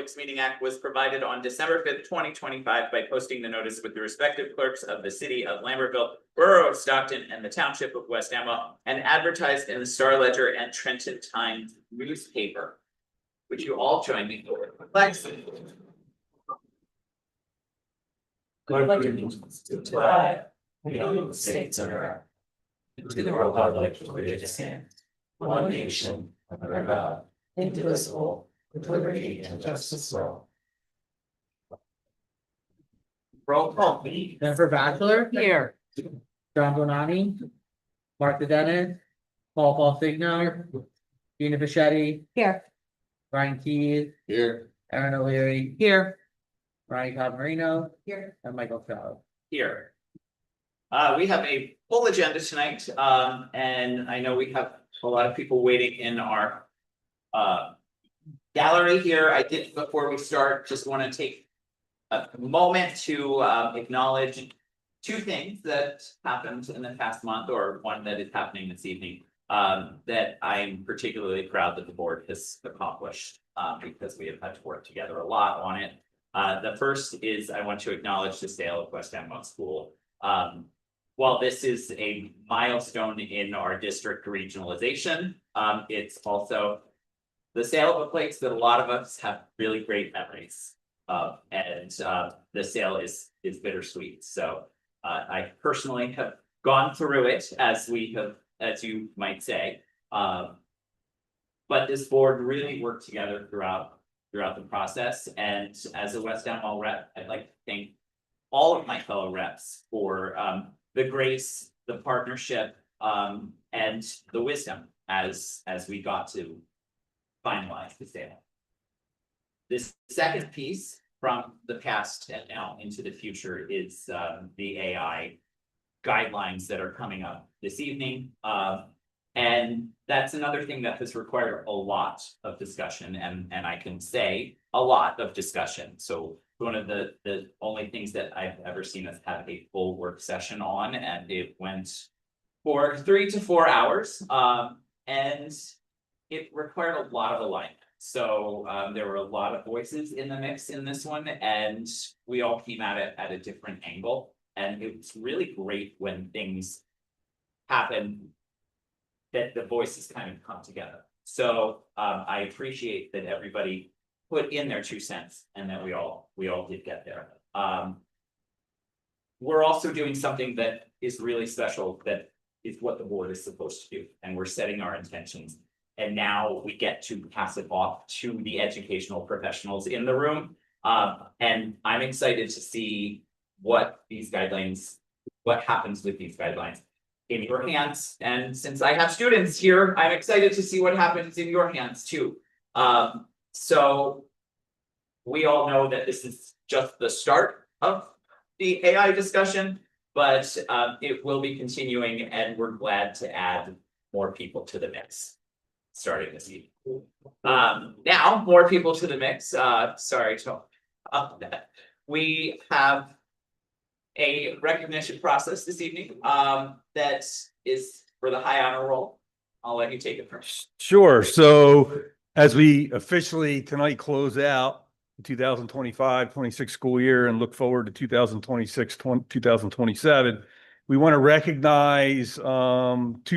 Publics Meeting Act was provided on December 5th, 2025 by posting the notice with the respective clerks of the city of Lambertville, Borough of Stockton, and the Township of West Amwell, and advertised in the Star Ledger and Trenton Times newspaper. Would you all join me for the flag salute? To the flag of the United States of America, and to the republic for which it stands, one nation, under God, indivisible, with liberty and justice for all. Roll call. Jennifer Bachelor. Here. John Bonani. Martha Dennis. Paul Figno. Gina Fischetti. Here. Ryan Keys. Here. Aaron O'Leary. Here. Ryan Camarino. Here. And Michael Chow. Here. We have a full agenda tonight, and I know we have a lot of people waiting in our gallery here. I did, before we start, just want to take a moment to acknowledge two things that happened in the past month, or one that is happening this evening, that I'm particularly proud that the board has accomplished, because we have had to work together a lot on it. The first is I want to acknowledge the sale of West Amwell School. While this is a milestone in our district regionalization, it's also the sale of a place that a lot of us have really great memories of, and the sale is bittersweet. So I personally have gone through it, as you might say, but this board really worked together throughout the process. And as a West Amwell rep, I'd like to thank all of my fellow reps for the grace, the partnership, and the wisdom as we got to finalize the sale. This second piece from the past and now into the future is the AI guidelines that are coming up this evening. And that's another thing that has required a lot of discussion, and I can say a lot of discussion. So one of the only things that I've ever seen us have a full work session on, and it went for 3 to 4 hours, and it required a lot of alignment. So there were a lot of voices in the mix in this one, and we all came at it at a different angle. And it's really great when things happen that the voices kind of come together. So I appreciate that everybody put in their 2 cents, and that we all did get there. We're also doing something that is really special, that is what the board is supposed to do, and we're setting our intentions. And now we get to pass it off to the educational professionals in the room. And I'm excited to see what happens with these guidelines in your hands. And since I have students here, I'm excited to see what happens in your hands too. So we all know that this is just the start of the AI discussion, but it will be continuing, and we're glad to add more people to the mix starting this evening. Now, more people to the mix. Sorry to up that. We have a recognition process this evening that is for the high honor roll. I'll let you take it first. Sure. So as we officially tonight close out the 2025-26 school year and look forward to 2026-2027, we want to recognize 2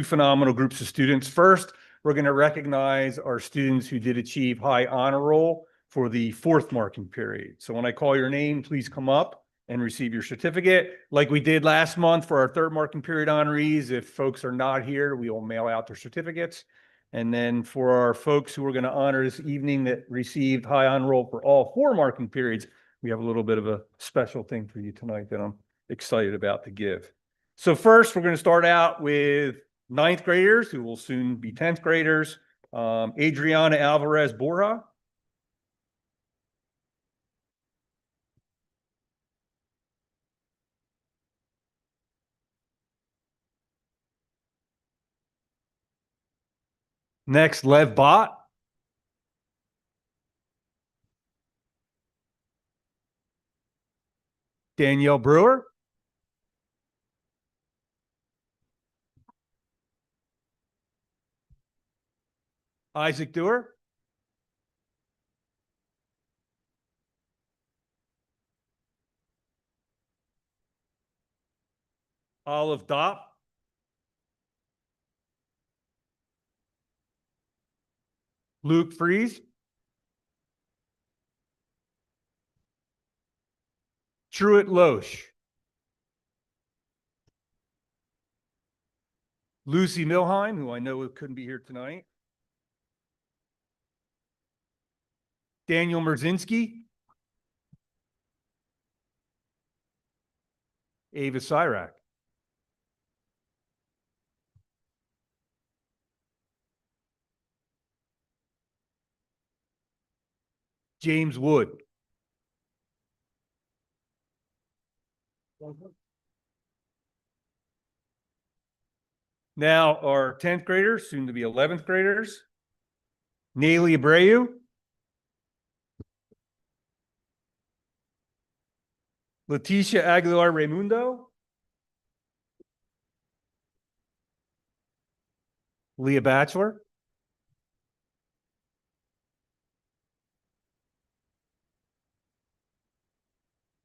phenomenal groups of students. First, we're going to recognize our students who did achieve high honor roll for the 4th marking period. So when I call your name, please come up and receive your certificate. Like we did last month for our 3rd marking period honorees, if folks are not here, we will mail out their certificates. And then for our folks who we're going to honor this evening that received high honor roll for all 4 marking periods, we have a little bit of a special thing for you tonight that I'm excited about to give. So first, we're going to start out with 9th graders who will soon be 10th graders. Adriana Alvarez Borja. Next, Lev Bott. Danielle Brewer. Isaac Dewar. Olive Dopp. Luke Fries. Truett Loesch. Lucy Milheim, who I know couldn't be here tonight. Daniel Merzinski. Ava Syrak. James Wood. Now our 10th graders, soon to be 11th graders. Nayli Abreu. Leticia Aguilar Raimundo. Leah Batchelor.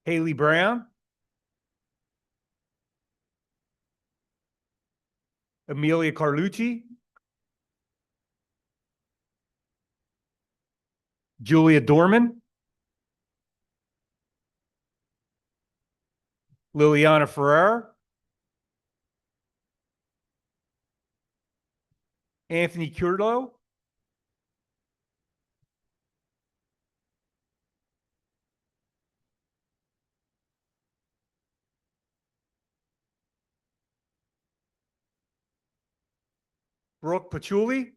Haley Brown. Amelia Carlucci. Julia Dorman. Liliana Ferrer. Anthony Curlo. Brooke Patchouli.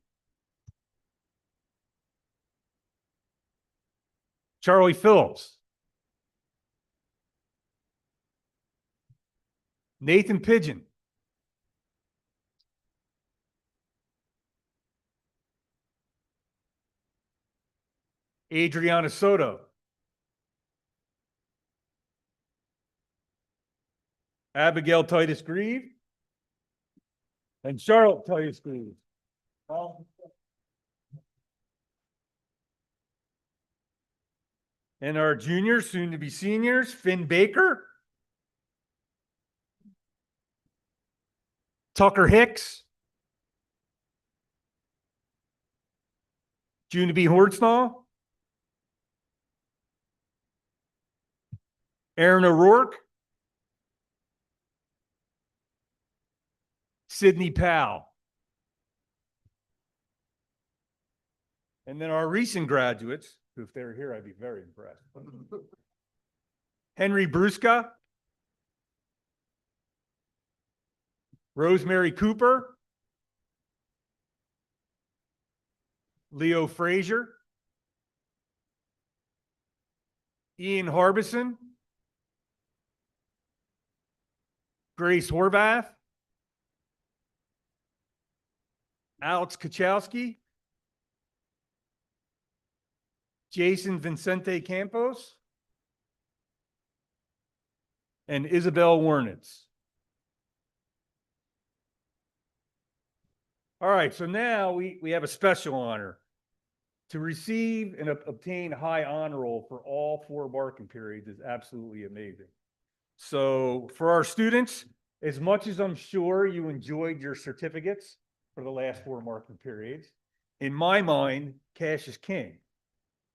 Charlie Phillips. Nathan Pigeon. Adriana Soto. Abigail Titus Grieve. And Charlotte Titus Grieve. And our juniors, soon to be seniors, Finn Baker. Tucker Hicks. June to be Hortsnall. Aaron O'Rourke. Sydney Powell. And then our recent graduates, who if they were here, I'd be very impressed. Henry Brusca. Rosemary Cooper. Leo Frazier. Ian Harbison. Grace Horvath. Alex Kachowski. Jason Vincente Campos. And Isabel Warnitz. All right, so now we have a special honor to receive and obtain high honor roll for all 4 marking periods is absolutely amazing. So for our students, as much as I'm sure you enjoyed your certificates for the last 4 marking periods, in my mind, cash is king.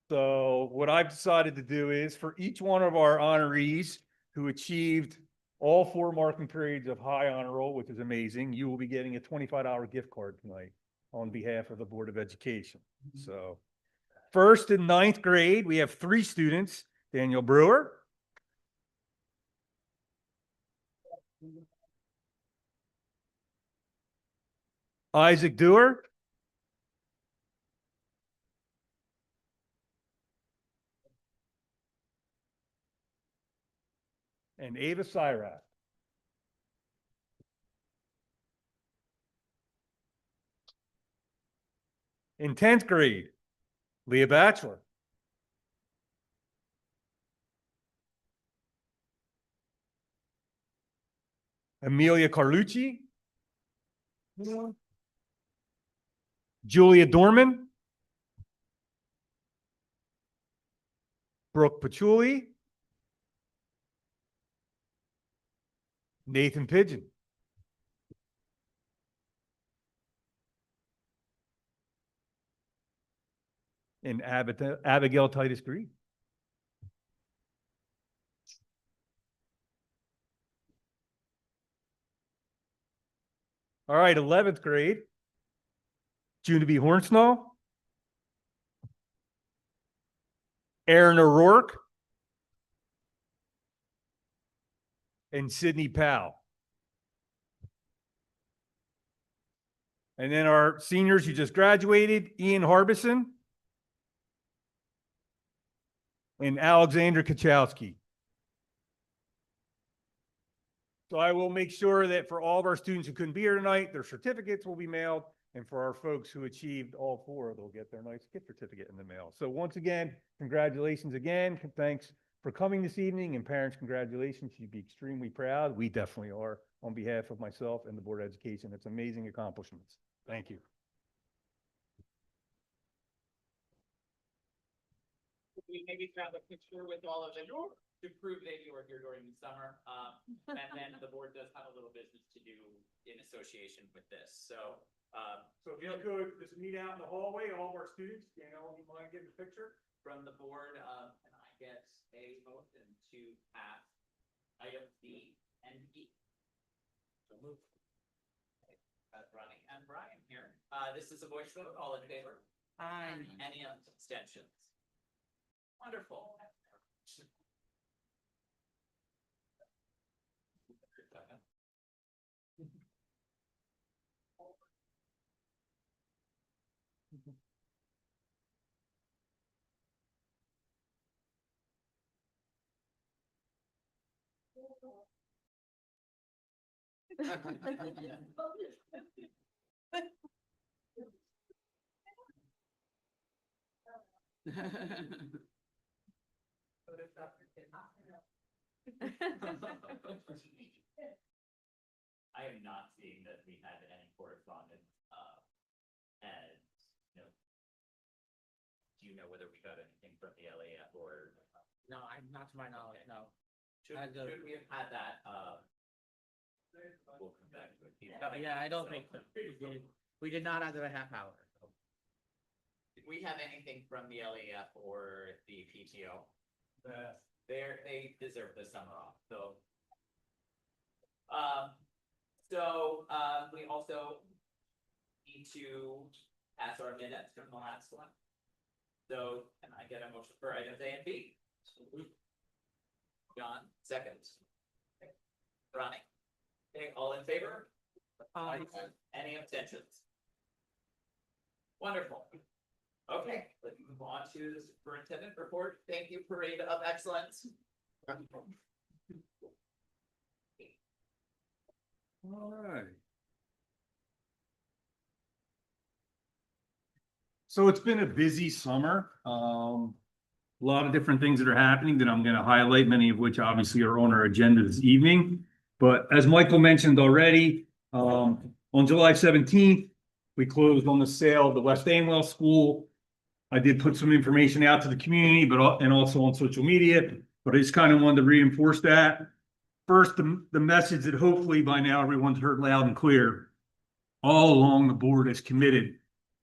So what I've decided to do is for each one of our honorees who achieved all 4 marking periods of high honor roll, which is amazing, you will be getting a $25 gift card tonight on behalf of the Board of Education. So first in 9th grade, we have 3 students, Daniel Brewer. Isaac Dewar. And Ava Syrak. In 10th grade, Leah Batchelor. Amelia Carlucci. Julia Dorman. Brooke Patchouli. Nathan Pigeon. and Abigail Titus Green. All right, 11th grade. June to be Hornsnall. Aaron O'Rourke. And Sydney Powell. And then our seniors who just graduated, Ian Harbison and Alexander Kachowski. So I will make sure that for all of our students who couldn't be here tonight, their certificates will be mailed. And for our folks who achieved all four, they'll get their nice gift certificate in the mail. So once again, congratulations again. Thanks for coming this evening, and parents, congratulations. You'd be extremely proud. We definitely are on behalf of myself and the Board of Education. It's amazing accomplishments. Thank you. We maybe found a picture with all of them to prove that you were here during the summer. And then the board does have a little business to do in association with this. So if you could just meet out in the hallway, all of our students, you mind getting a picture? from the board, can I get a motion to pass items D and E? So move. Ronnie and Brian here. This is a voice vote. All in favor? Aye. Any abstentions? Wonderful. I am not seeing that we had any correspondence, and, you know, do you know whether we got anything from the LAF or? No, I'm not to my knowledge, no. Should we have had that, we'll come back to it. Yeah, I don't think so. We did not have a half hour. Did we have anything from the LAF or the PTO? They deserve the summer off, so. We also need to pass our minutes from the last one. So can I get a motion for items A and B? John, seconds. Ronnie? Okay, all in favor? Aye. Any abstentions? Wonderful. Okay, let's move on to the superintendent report. Thank you, Parade of Excellence. All right. So it's been a busy summer. A lot of different things that are happening that I'm going to highlight, many of which obviously are on our agenda this evening. But as Michael mentioned already, on July 17th, we closed on the sale of the West Amwell School. I did put some information out to the community, and also on social media, but I just kind of wanted to reinforce that. First, the message that hopefully by now everyone's heard loud and clear. All along, the board is committed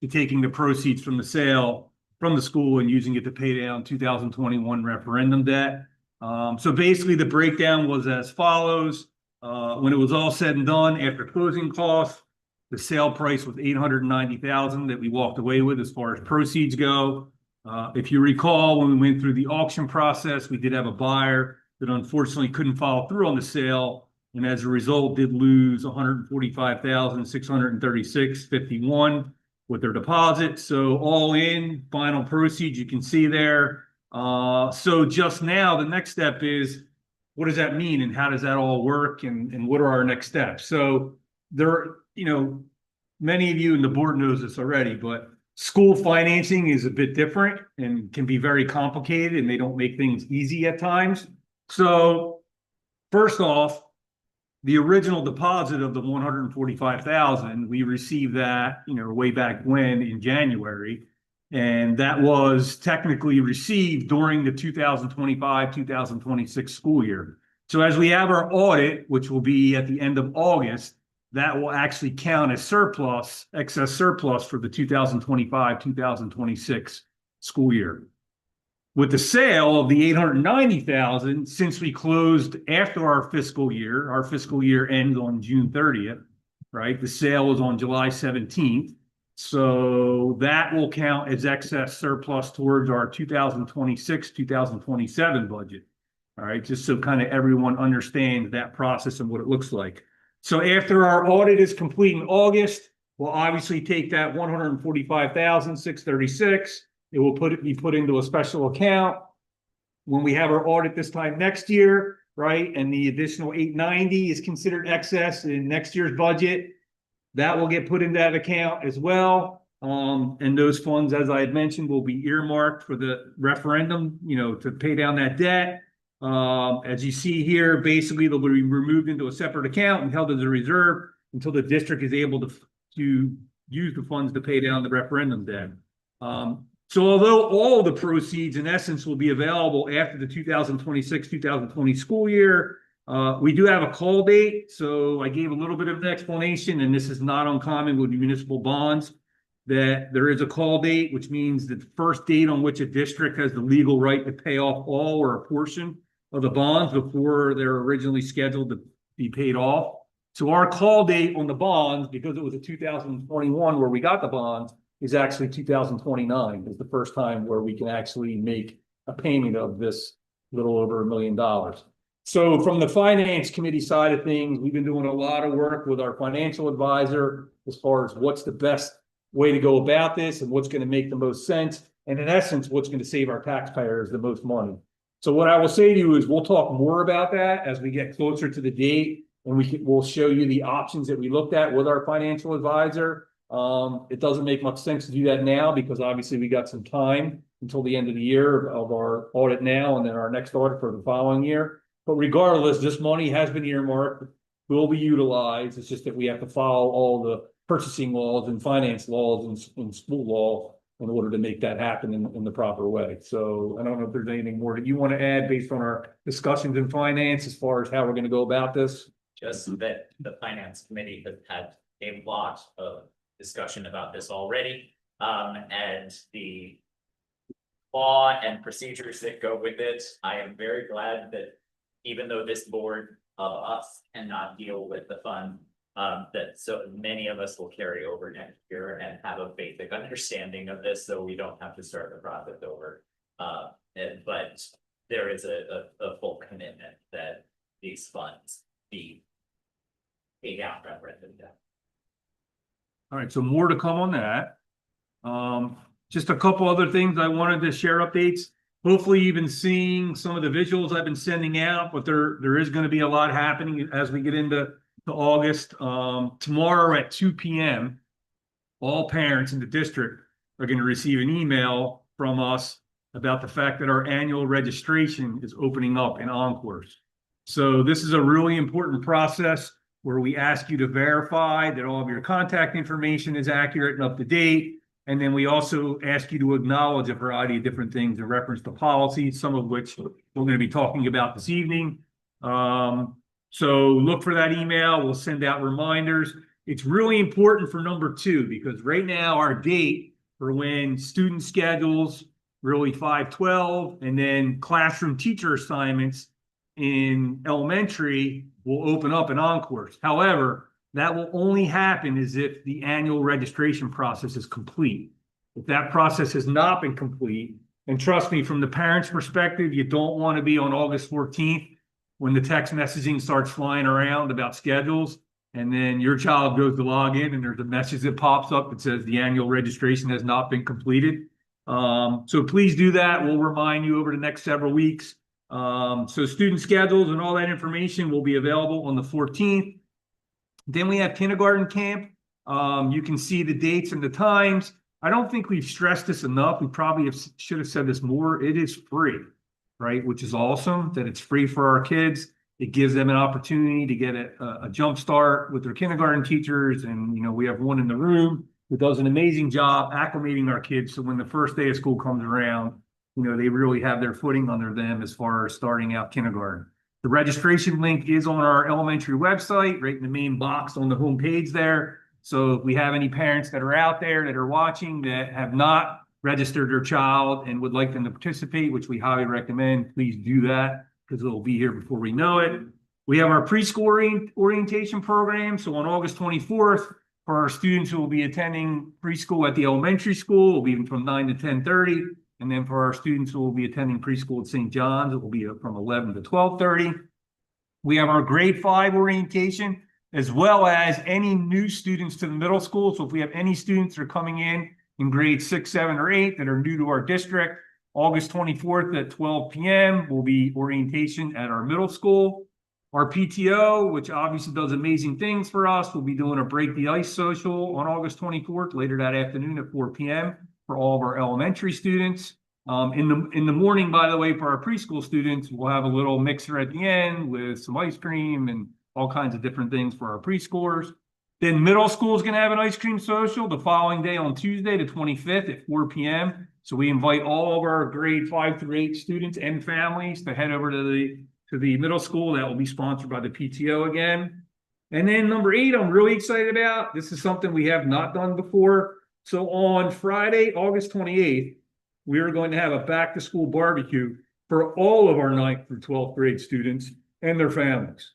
to taking the proceeds from the sale from the school and using it to pay down 2021 referendum debt. So basically the breakdown was as follows. When it was all said and done, after closing costs, the sale price was $890,000 that we walked away with as far as proceeds go. If you recall, when we went through the auction process, we did have a buyer that unfortunately couldn't follow through on the sale, and as a result did lose $145,636.51 with their deposit. So all in, final proceeds you can see there. So just now, the next step is, what does that mean and how does that all work, and what are our next steps? So there, many of you and the board knows this already, but school financing is a bit different and can be very complicated, and they don't make things easy at times. So first off, the original deposit of the $145,000, we received that, way back when in January, and that was technically received during the 2025-2026 school year. So as we have our audit, which will be at the end of August, that will actually count as surplus, excess surplus for the 2025-2026 school year. With the sale of the 890,000, since we closed after our fiscal year ends on June 30th, right? The sale was on July 17th. So that will count as excess surplus towards our 2026, 2027 budget. All right, just so kind of everyone understands that process and what it looks like. So after our audit is complete in August, we'll obviously take that 145,636. It will be put into a special account. When we have our audit this time next year, right, and the additional 890 is considered excess in next year's budget, that will get put into that account as well. And those funds, as I had mentioned, will be earmarked for the referendum, to pay down that debt. As you see here, basically they'll be removed into a separate account and held as a reserve until the district is able to use the funds to pay down the referendum debt. So although all the proceeds in essence will be available after the 2026-2020 school year, we do have a call date. So I gave a little bit of an explanation, and this is not uncommon with municipal bonds, that there is a call date, which means that the first date on which a district has the legal right to pay off all or a portion of the bonds before they're originally scheduled to be paid off. So our call date on the bonds, because it was a 2021 where we got the bonds, is actually 2029 is the first time where we can actually make a payment of this little over $1 million. So from the finance committee side of things, we've been doing a lot of work with our financial advisor as far as what's the best way to go about this and what's going to make the most sense. And in essence, what's going to save our taxpayers the most money. So what I will say to you is we'll talk more about that as we get closer to the date, and we'll show you the options that we looked at with our financial advisor. It doesn't make much sense to do that now because obviously we got some time until the end of the year of our audit now and then our next audit for the following year. But regardless, this money has been earmarked, will be utilized. It's just that we have to follow all the purchasing laws and finance laws and school law in order to make that happen in the proper way. So I don't know if there's anything more that you want to add based on our discussions in finance as far as how we're going to go about this. Just that the finance committee has had a lot of discussion about this already. And the law and procedures that go with it. I am very glad that even though this board of us cannot deal with the fund, that so many of us will carry over next year and have a basic understanding of this, so we don't have to start the process over. But there is a full commitment that these funds be paid out referendum debt. All right, so more to come on that. Just a couple other things I wanted to share updates. Hopefully you've been seeing some of the visuals I've been sending out, but there is going to be a lot happening as we get into August. Tomorrow at 2 p.m., all parents in the district are going to receive an email from us about the fact that our annual registration is opening up in Encores. So this is a really important process where we ask you to verify that all of your contact information is accurate and up to date. And then we also ask you to acknowledge a variety of different things in reference to policies, some of which we're going to be talking about this evening. So look for that email. We'll send out reminders. It's really important for number 2, because right now our date for when student schedules, really 512, and then classroom teacher assignments in elementary will open up in Encores. However, that will only happen as if the annual registration process is complete. If that process has not been complete, and trust me, from the parent's perspective, you don't want to be on August 14th when the text messaging starts flying around about schedules, and then your child goes to log in and there's a message that pops up that says the annual registration has not been completed. So please do that. We'll remind you over the next several weeks. So student schedules and all that information will be available on the 14th. Then we have kindergarten camp. You can see the dates and the times. I don't think we've stressed this enough. We probably should have said this more. It is free, right? Which is awesome that it's free for our kids. It gives them an opportunity to get a jump start with their kindergarten teachers. And, we have one in the room who does an amazing job acclimating our kids. So when the first day of school comes around, they really have their footing under them as far as starting out kindergarten. The registration link is on our elementary website, right in the main box on the home page there. So if we have any parents that are out there that are watching that have not registered their child and would like them to participate, which we highly recommend, please do that because it'll be here before we know it. We have our preschool orientation program. So on August 24th, for our students who will be attending preschool at the elementary school, it will be from 9 to 10:30. And then for our students who will be attending preschool at St. John's, it will be from 11 to 12:30. We have our grade 5 orientation, as well as any new students to the middle school. So if we have any students that are coming in grades 6, 7, or 8 that are new to our district, August 24th at 12 p.m. will be orientation at our middle school. Our PTO, which obviously does amazing things for us, will be doing a Break the Ice social on August 24th, later that afternoon at 4 p.m. for all of our elementary students. In the morning, by the way, for our preschool students, we'll have a little mixer at the end with some ice cream and all kinds of different things for our preschoolers. Then middle school is going to have an ice cream social the following day on Tuesday, the 25th at 4 p.m. So we invite all of our grade 5 through 8 students and families to head over to the middle school. That will be sponsored by the PTO again. And then number 8, I'm really excited about. This is something we have not done before. So on Friday, August 28th, we are going to have a back-to-school barbecue for all of our 9th through 12th grade students and their families.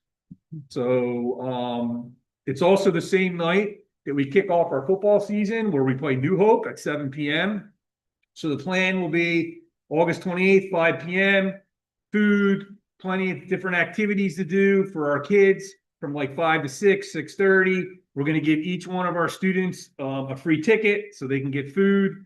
So it's also the same night that we kick off our football season, where we play New Hope at 7 p.m. So the plan will be August 28th, 5 p.m., food, plenty of different activities to do for our kids from like 5 to 6, 6:30. We're going to give each one of our students a free ticket so they can get food.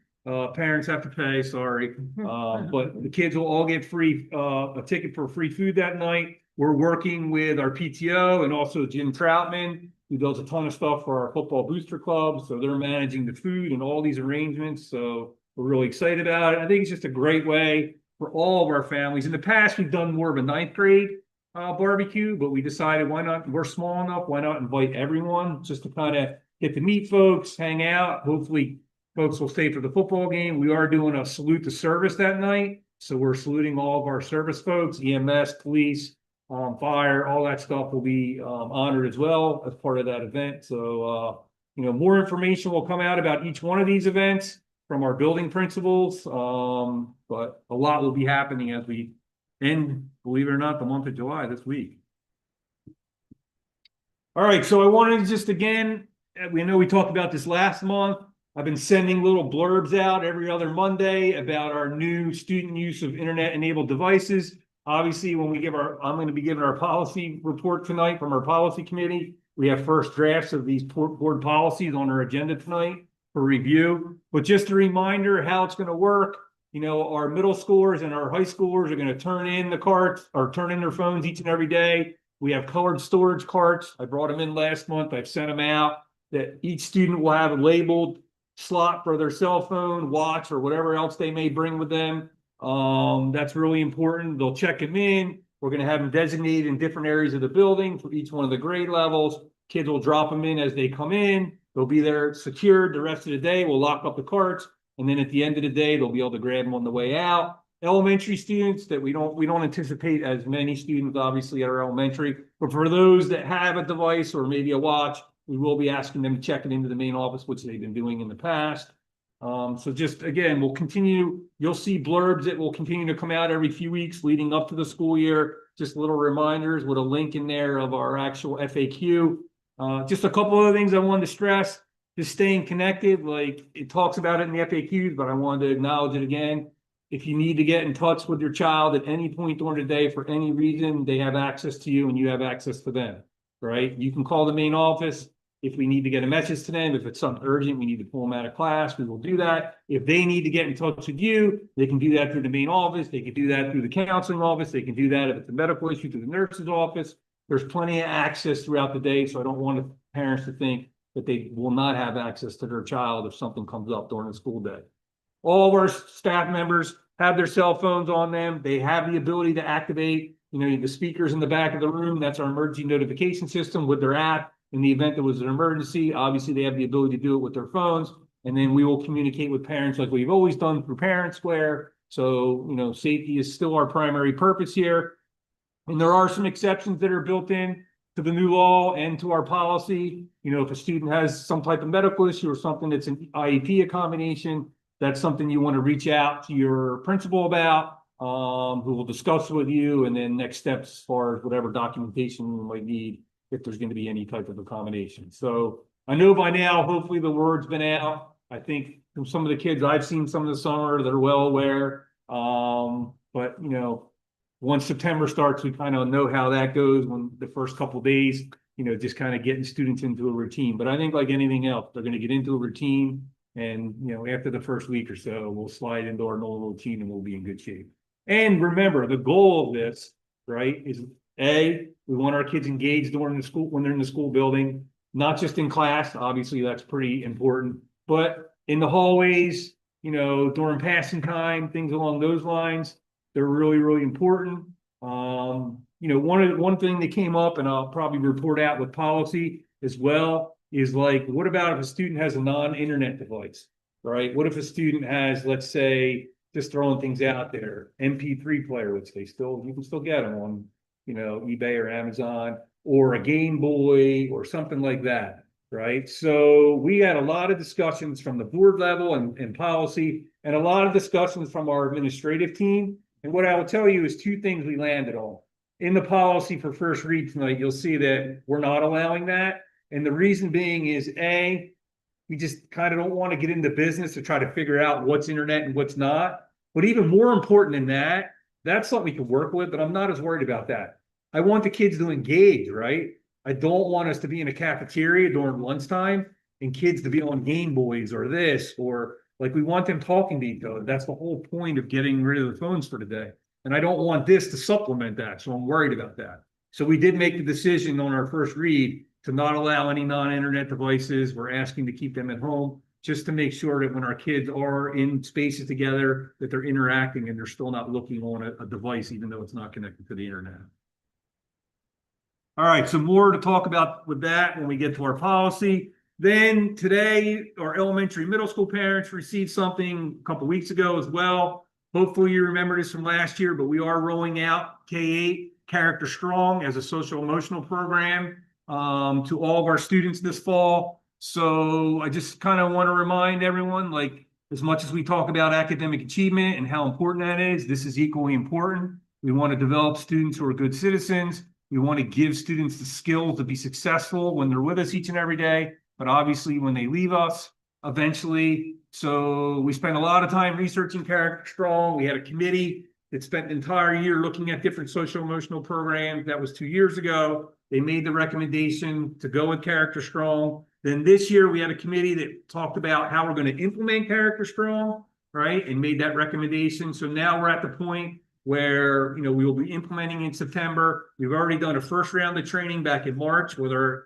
Parents have to pay, sorry. But the kids will all get a ticket for free food that night. We're working with our PTO and also Jim Troutman, who does a ton of stuff for our football booster club. So they're managing the food and all these arrangements. So we're really excited about it. I think it's just a great way for all of our families. In the past, we've done more of a 9th grade barbecue, but we decided, why not? We're small enough. Why not invite everyone just to kind of get to meet folks, hang out. Hopefully folks will stay for the football game. We are doing a salute to service that night. So we're saluting all of our service folks, EMS, police, fire, all that stuff will be honored as well as part of that event. So, more information will come out about each one of these events from our building principals. But a lot will be happening as we end, believe it or not, the month of July this week. All right, so I wanted to just, again, we know we talked about this last month. I've been sending little blurbs out every other Monday about our new student use of internet-enabled devices. Obviously, I'm going to be giving our policy report tonight from our policy committee. We have first drafts of these board policies on our agenda tonight for review. But just a reminder how it's going to work. Our middle schoolers and our high schoolers are going to turn in the carts or turn in their phones each and every day. We have colored storage carts. I brought them in last month. I've sent them out, that each student will have a labeled slot for their cell phone, watch, or whatever else they may bring with them. That's really important. They'll check them in. We're going to have them designated in different areas of the building for each one of the grade levels. Kids will drop them in as they come in. They'll be there secured the rest of the day. We'll lock up the carts. And then at the end of the day, they'll be able to grab them on the way out. Elementary students that we don't anticipate as many students, obviously, at our elementary. But for those that have a device or maybe a watch, we will be asking them to check it into the main office, which they've been doing in the past. So just, again, we'll continue. You'll see blurbs that will continue to come out every few weeks leading up to the school year. Just little reminders with a link in there of our actual FAQ. Just a couple other things I wanted to stress. Just staying connected, like it talks about it in the FAQs, but I wanted to acknowledge it again. If you need to get in touch with your child at any point during the day for any reason, they have access to you and you have access to them, right? You can call the main office. If we need to get a message to them, if it's something urgent, we need to pull them out of class, we will do that. If they need to get in touch with you, they can do that through the main office. They can do that through the counseling office. They can do that if it's a medical issue through the nurse's office. There's plenty of access throughout the day, so I don't want parents to think that they will not have access to their child if something comes up during the school day. All of our staff members have their cell phones on them. They have the ability to activate, the speakers in the back of the room. That's our emergency notification system with their app. In the event there was an emergency, obviously they have the ability to do it with their phones. And then we will communicate with parents like we've always done through Parent Square. So, safety is still our primary purpose here. And there are some exceptions that are built in to the new law and to our policy. If a student has some type of medical issue or something that's an IEP accommodation, that's something you want to reach out to your principal about, who will discuss with you, and then next steps as far as whatever documentation you might need if there's going to be any type of accommodation. So I know by now, hopefully the word's been out. I think from some of the kids I've seen some of the summer, they're well aware. But you know, once September starts, we kind of know how that goes when the first couple of days, you know, just kind of getting students into a routine. But I think like anything else, they're going to get into a routine. And, you know, after the first week or so, we'll slide into our normal routine and we'll be in good shape. And remember, the goal of this, right, is A, we want our kids engaged during the school, when they're in the school building, not just in class. Obviously, that's pretty important, but in the hallways, you know, during passing time, things along those lines, they're really, really important. You know, one thing that came up, and I'll probably report out with policy as well, is like, what about if a student has a non-internet device, right? What if a student has, let's say, just throwing things out there, MP3 player, which you can still get them on, you know, eBay or Amazon, or a Game Boy or something like that, right? So we had a lot of discussions from the board level and policy, and a lot of discussions from our administrative team. And what I will tell you is two things we landed on. In the policy for first read tonight, you'll see that we're not allowing that. And the reason being is A, we just kind of don't want to get into business to try to figure out what's internet and what's not. But even more important than that, that's something we can work with, but I'm not as worried about that. I want the kids to engage, right? I don't want us to be in a cafeteria during lunchtime and kids to be on Game Boys or this, or like we want them talking to each other. That's the whole point of getting rid of the phones for today. And I don't want this to supplement that. So I'm worried about that. So we did make the decision on our first read to not allow any non-internet devices. We're asking to keep them at home just to make sure that when our kids are in spaces together, that they're interacting and they're still not looking on a device, even though it's not connected to the internet. All right, so more to talk about with that when we get to our policy. Then today, our elementary middle school parents received something a couple weeks ago as well. Hopefully you remember this from last year, but we are rolling out K-8 Character Strong as a social emotional program to all of our students this fall. So I just kind of want to remind everyone, like, as much as we talk about academic achievement and how important that is, this is equally important. We want to develop students who are good citizens. We want to give students the skills to be successful when they're with us each and every day, but obviously when they leave us eventually. So we spent a lot of time researching Character Strong. We had a committee that spent the entire year looking at different social emotional programs. That was 2 years ago. They made the recommendation to go with Character Strong. Then this year we had a committee that talked about how we're going to implement Character Strong, right? And made that recommendation. So now we're at the point where, you know, we will be implementing in September. We've already done a first round of training back in March with our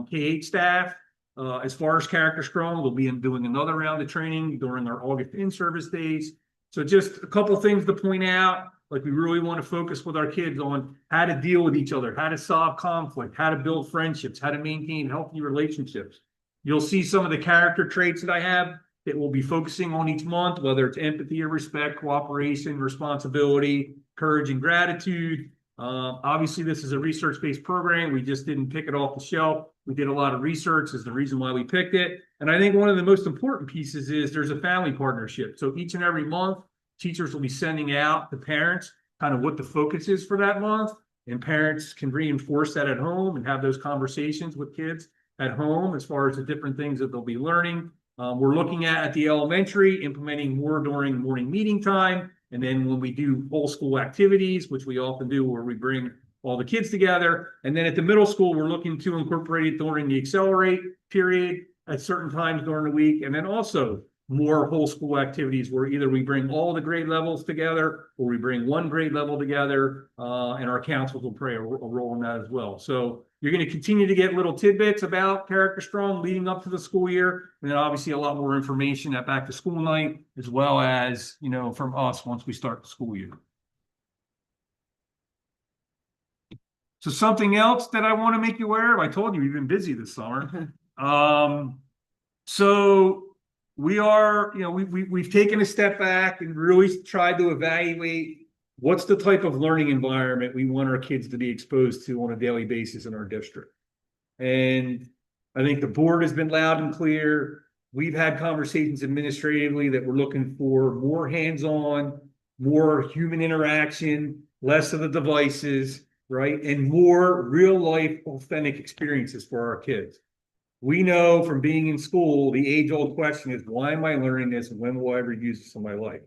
K-8 staff. As far as Character Strong, we'll be doing another round of training during our August in-service days. So just a couple of things to point out, like we really want to focus with our kids on how to deal with each other, how to solve conflict, how to build friendships, how to maintain healthy relationships. You'll see some of the character traits that I have that we'll be focusing on each month, whether it's empathy or respect, cooperation, responsibility, courage, and gratitude. Obviously, this is a research-based program. We just didn't pick it off the shelf. We did a lot of research is the reason why we picked it. And I think one of the most important pieces is there's a family partnership. So each and every month, teachers will be sending out to parents kind of what the focus is for that month. And parents can reinforce that at home and have those conversations with kids at home as far as the different things that they'll be learning. We're looking at the elementary, implementing more during morning meeting time. And then when we do whole school activities, which we often do, where we bring all the kids together. And then at the middle school, we're looking to incorporate it during the accelerate period at certain times during the week. And then also more whole school activities where either we bring all the grade levels together or we bring one grade level together, and our councils will play a role in that as well. So you're going to continue to get little tidbits about Character Strong leading up to the school year, and then obviously a lot more information at back to school night, as well as, you know, from us once we start the school year. So something else that I want to make you aware of, I told you we've been busy this summer. So we are, you know, we've taken a step back and really tried to evaluate what's the type of learning environment we want our kids to be exposed to on a daily basis in our district. And I think the board has been loud and clear. we've had conversations administratively that we're looking for more hands-on, more human interaction, less of the devices, right? And more real-life authentic experiences for our kids. We know from being in school, the age-old question is, why am I learning this and when will I ever use this in my life?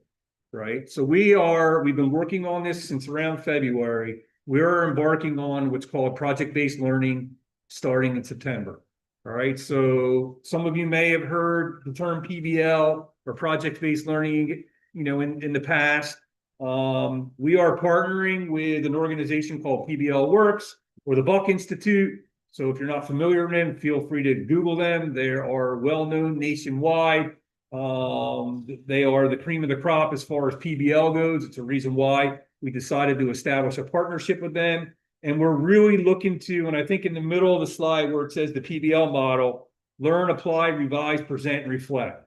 Right? So we've been working on this since around February. We're embarking on what's called project-based learning starting in September. All right. So some of you may have heard the term PBL or project-based learning, in the past. We are partnering with an organization called PBL Works or the Buck Institute. So if you're not familiar with them, feel free to Google them. They are well-known nationwide. They are the cream of the crop as far as PBL goes. It's a reason why we decided to establish a partnership with them. And we're really looking to, and I think in the middle of the slide where it says the PBL model, learn, apply, revise, present, and reflect.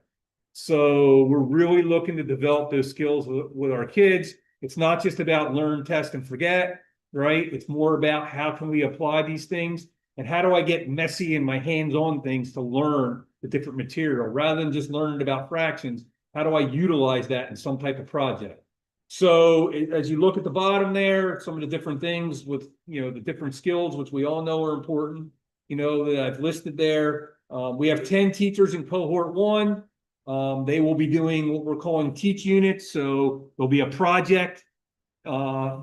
So we're really looking to develop those skills with our kids. It's not just about learn, test, and forget, right? It's more about how can we apply these things and how do I get messy in my hands-on things to learn the different material rather than just learning about fractions. How do I utilize that in some type of project? So as you look at the bottom there, some of the different things with, the different skills, which we all know are important, that I've listed there. We have 10 teachers in cohort 1. They will be doing what we're calling teach units. So there'll be a project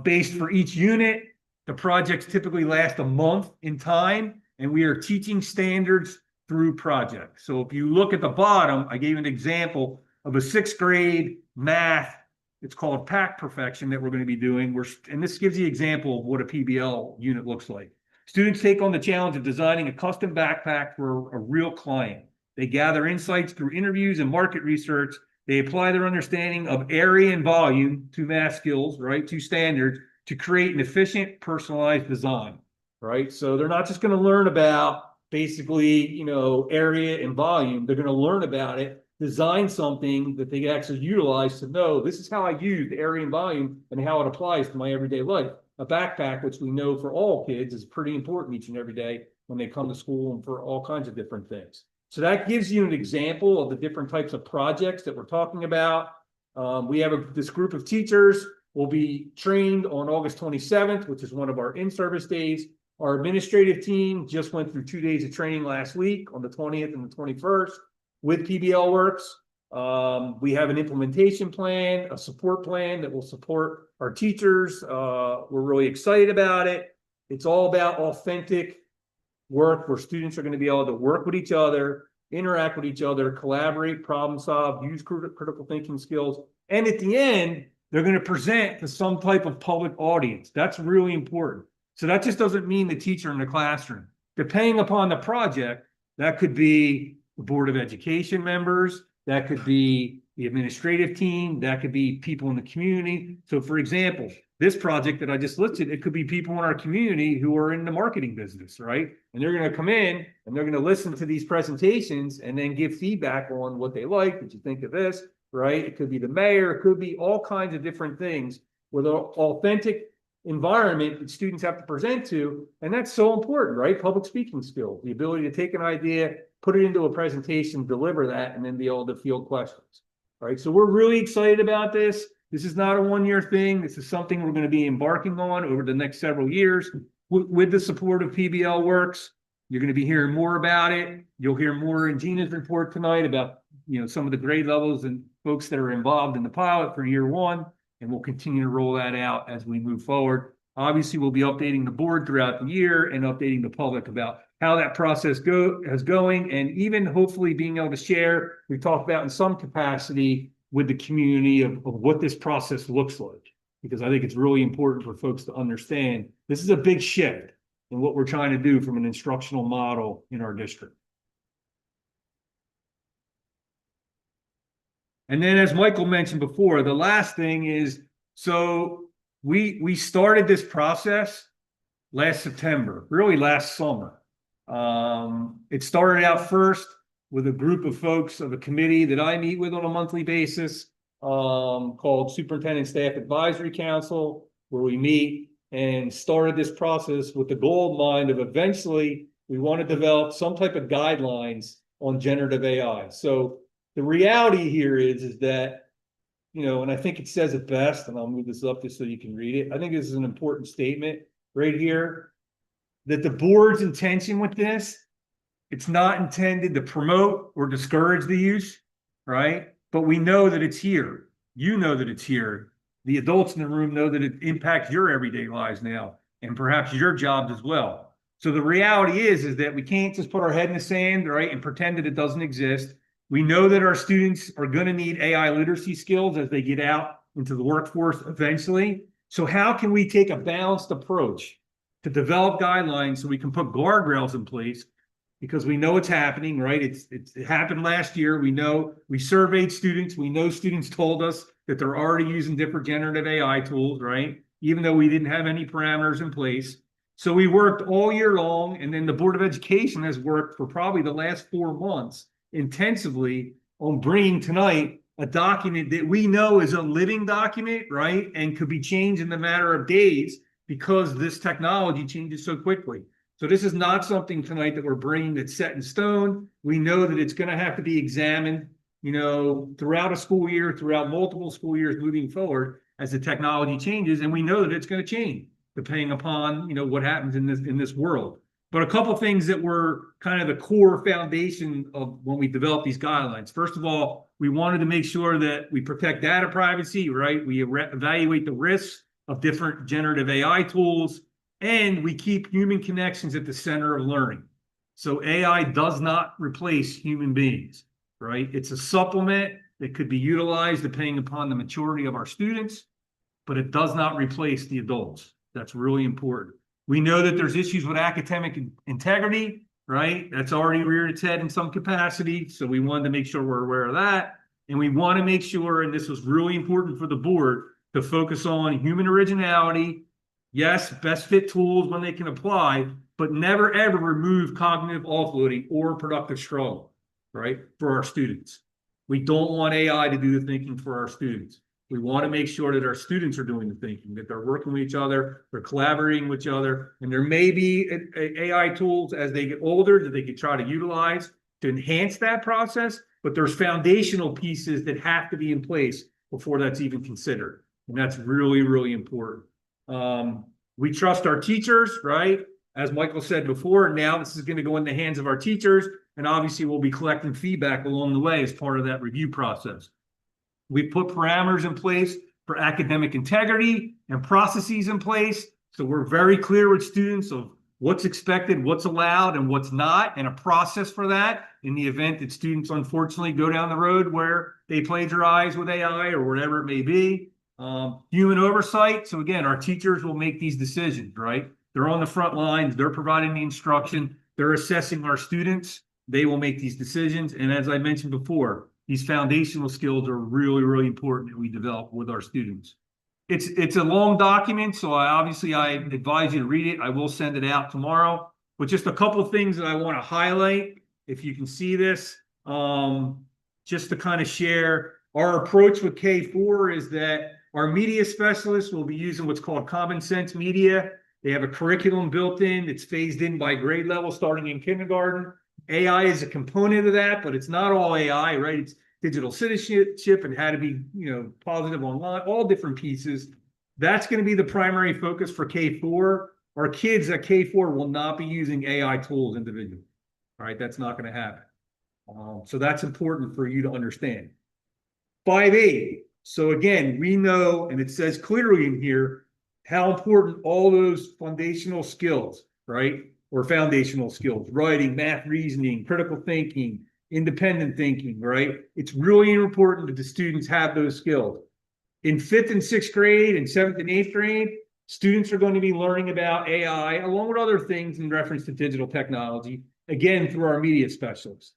based for each unit. The projects typically last a month in time, and we are teaching standards through projects. So if you look at the bottom, I gave an example of a 6th grade math. It's called Pack Perfection that we're going to be doing. And this gives you an example of what a PBL unit looks like. Students take on the challenge of designing a custom backpack for a real client. They gather insights through interviews and market research. They apply their understanding of area and volume, 2 math skills, right, 2 standards, to create an efficient, personalized design, right? So they're not just going to learn about basically, area and volume. They're going to learn about it, design something that they actually utilize to know this is how I use the area and volume and how it applies to my everyday life. A backpack, which we know for all kids is pretty important each and every day when they come to school and for all kinds of different things. So that gives you an example of the different types of projects that we're talking about. We have this group of teachers will be trained on August 27th, which is one of our in-service days. Our administrative team just went through 2 days of training last week on the 20th and the 21st with PBL Works. We have an implementation plan, a support plan that will support our teachers. We're really excited about it. It's all about authentic work where students are going to be able to work with each other, interact with each other, collaborate, problem solve, use critical thinking skills. And at the end, they're going to present to some type of public audience. That's really important. So that just doesn't mean the teacher in the classroom. Depending upon the project, that could be the Board of Education members, that could be the administrative team, that could be people in the community. So for example, this project that I just listed, it could be people in our community who are in the marketing business, right? And they're going to come in and they're going to listen to these presentations and then give feedback on what they like. What you think of this, right? It could be the mayor, it could be all kinds of different things with an authentic environment that students have to present to. And that's so important, right? Public speaking skills, the ability to take an idea, put it into a presentation, deliver that, and then be able to field questions. All right. So we're really excited about this. This is not a one-year thing. This is something we're going to be embarking on over the next several years with the support of PBL Works. You're going to be hearing more about it. You'll hear more in Gina's report tonight about, some of the grade levels and folks that are involved in the pilot for year 1. And we'll continue to roll that out as we move forward. Obviously, we'll be updating the board throughout the year and updating the public about how that process is going, and even hopefully being able to share, we talked about in some capacity with the community of what this process looks like, because I think it's really important for folks to understand this is a big shift in what we're trying to do from an instructional model in our district. And then, as Michael mentioned before, the last thing is, so we started this process last September, really last summer. It started out first with a group of folks of a committee that I meet with on a monthly basis, called Superintendent Staff Advisory Council, where we meet and started this process with the goal in mind of eventually we want to develop some type of guidelines on generative AI. So the reality here is that, you know, and I think it says it best, and I'll move this up just so you can read it. I think this is an important statement right here, that the board's intention with this, it's not intended to promote or discourage the use, right? But we know that it's here. You know that it's here. The adults in the room know that it impacts your everyday lives now, and perhaps your jobs as well. So the reality is that we can't just put our head in the sand, right, and pretend that it doesn't exist. We know that our students are going to need AI literacy skills as they get out into the workforce eventually. So how can we take a balanced approach to develop guidelines so we can put guardrails in place? Because we know it's happening, right? It happened last year. We know, we surveyed students. We know students told us that they're already using different generative AI tools, right? Even though we didn't have any parameters in place. So we worked all year long, and then the Board of Education has worked for probably the last 4 months intensively on bringing tonight a document that we know is a living document, right? And could be changed in a matter of days because this technology changes so quickly. So this is not something tonight that we're bringing that's set in stone. We know that it's going to have to be examined, you know, throughout a school year, throughout multiple school years moving forward as the technology changes. And we know that it's going to change depending upon, you know, what happens in this world. But a couple things that were kind of the core foundation of when we developed these guidelines. First of all, we wanted to make sure that we protect data privacy, right? We evaluate the risks of different generative AI tools, and we keep human connections at the center of learning. So AI does not replace human beings, right? It's a supplement that could be utilized depending upon the maturity of our students, but it does not replace the adults. That's really important. We know that there's issues with academic integrity, right? That's already reared its head in some capacity. So we wanted to make sure we're aware of that. And we want to make sure, and this was really important for the board, to focus on human originality. Yes, best fit tools when they can apply, but never ever remove cognitive offloading or productive struggle, right, for our students. We don't want AI to do the thinking for our students. We want to make sure that our students are doing the thinking, that they're working with each other, they're collaborating with each other, and there may be AI tools as they get older that they can try to utilize to enhance that process, but there's foundational pieces that have to be in place before that's even considered, and that's really, really important. We trust our teachers, right? As Michael said before, now this is going to go in the hands of our teachers, and obviously we'll be collecting feedback along the way as part of that review process. We put parameters in place for academic integrity and processes in place. So we're very clear with students of what's expected, what's allowed, and what's not, and a process for that in the event that students unfortunately go down the road where they plagiarize with AI or whatever it may be. Human oversight. So again, our teachers will make these decisions, right? They're on the front lines. They're providing the instruction. They're assessing our students. They will make these decisions. And as I mentioned before, these foundational skills are really, really important that we develop with our students. It's a long document, so I advise you to read it. I will send it out tomorrow. But just a couple of things that I want to highlight, if you can see this, just to kind of share. Our approach with K4 is that our media specialists will be using what's called common sense media. They have a curriculum built in. It's phased in by grade level starting in kindergarten. AI is a component of that, but it's not all AI, right? It's digital citizenship and how to be, you know, positive online, all different pieces. That's going to be the primary focus for K4. Our kids at K4 will not be using AI tools individually. All right, that's not going to happen. So that's important for you to understand. 5A. So again, we know, and it says clearly in here, how important all those foundational skills, right? Or foundational skills, writing, math, reasoning, critical thinking, independent thinking, right? It's really important that the students have those skills. In 5th and 6th grade and 7th and 8th grade, students are going to be learning about AI along with other things in reference to digital technology, again, through our media specialists.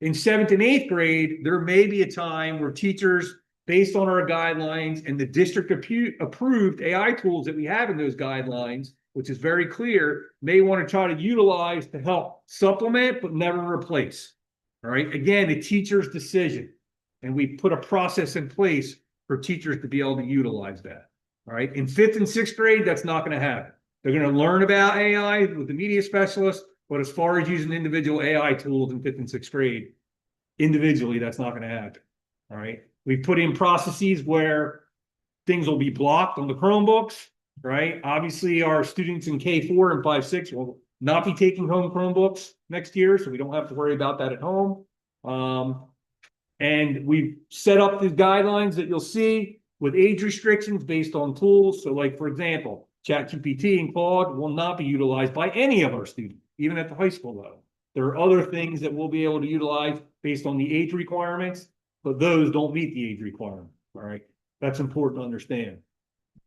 In 7th and 8th grade, there may be a time where teachers, based on our guidelines and the district approved AI tools that we have in those guidelines, which is very clear, may want to try to utilize to help supplement, but never replace. All right. Again, a teacher's decision. And we put a process in place for teachers to be able to utilize that. All right. In 5th and 6th grade, that's not going to happen. They're going to learn about AI with the media specialist. But as far as using individual AI tools in fifth and sixth grade, individually, that's not going to happen. All right. We've put in processes where things will be blocked on the Chromebooks, right? Obviously, our students in K4 and 5-6 will not be taking home Chromebooks next year, so we don't have to worry about that at home. And we've set up the guidelines that you'll see with age restrictions based on tools. So like, for example, ChatGPT and Claude will not be utilized by any of our students, even at the high school level. There are other things that we'll be able to utilize based on the age requirements, but those don't meet the age requirement, all right? That's important to understand.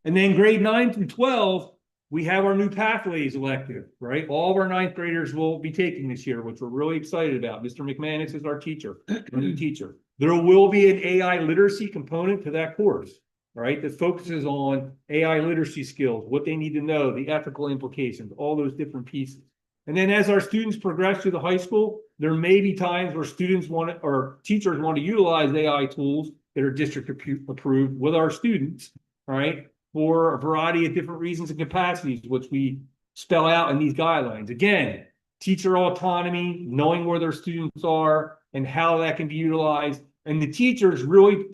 And then grade 9 through 12, we have our new pathways elective, right? All of our ninth graders will be taking this year, which we're really excited about. Mr. McManus is our teacher, our new teacher. There will be an AI literacy component to that course, right? That focuses on AI literacy skills, what they need to know, the ethical implications, all those different pieces. And then as our students progress through the high school, there may be times where students want to, or teachers want to utilize AI tools that are district approved with our students, right? For a variety of different reasons and capacities, which we spell out in these guidelines. Again, teacher autonomy, knowing where their students are and how that can be utilized. And the teachers really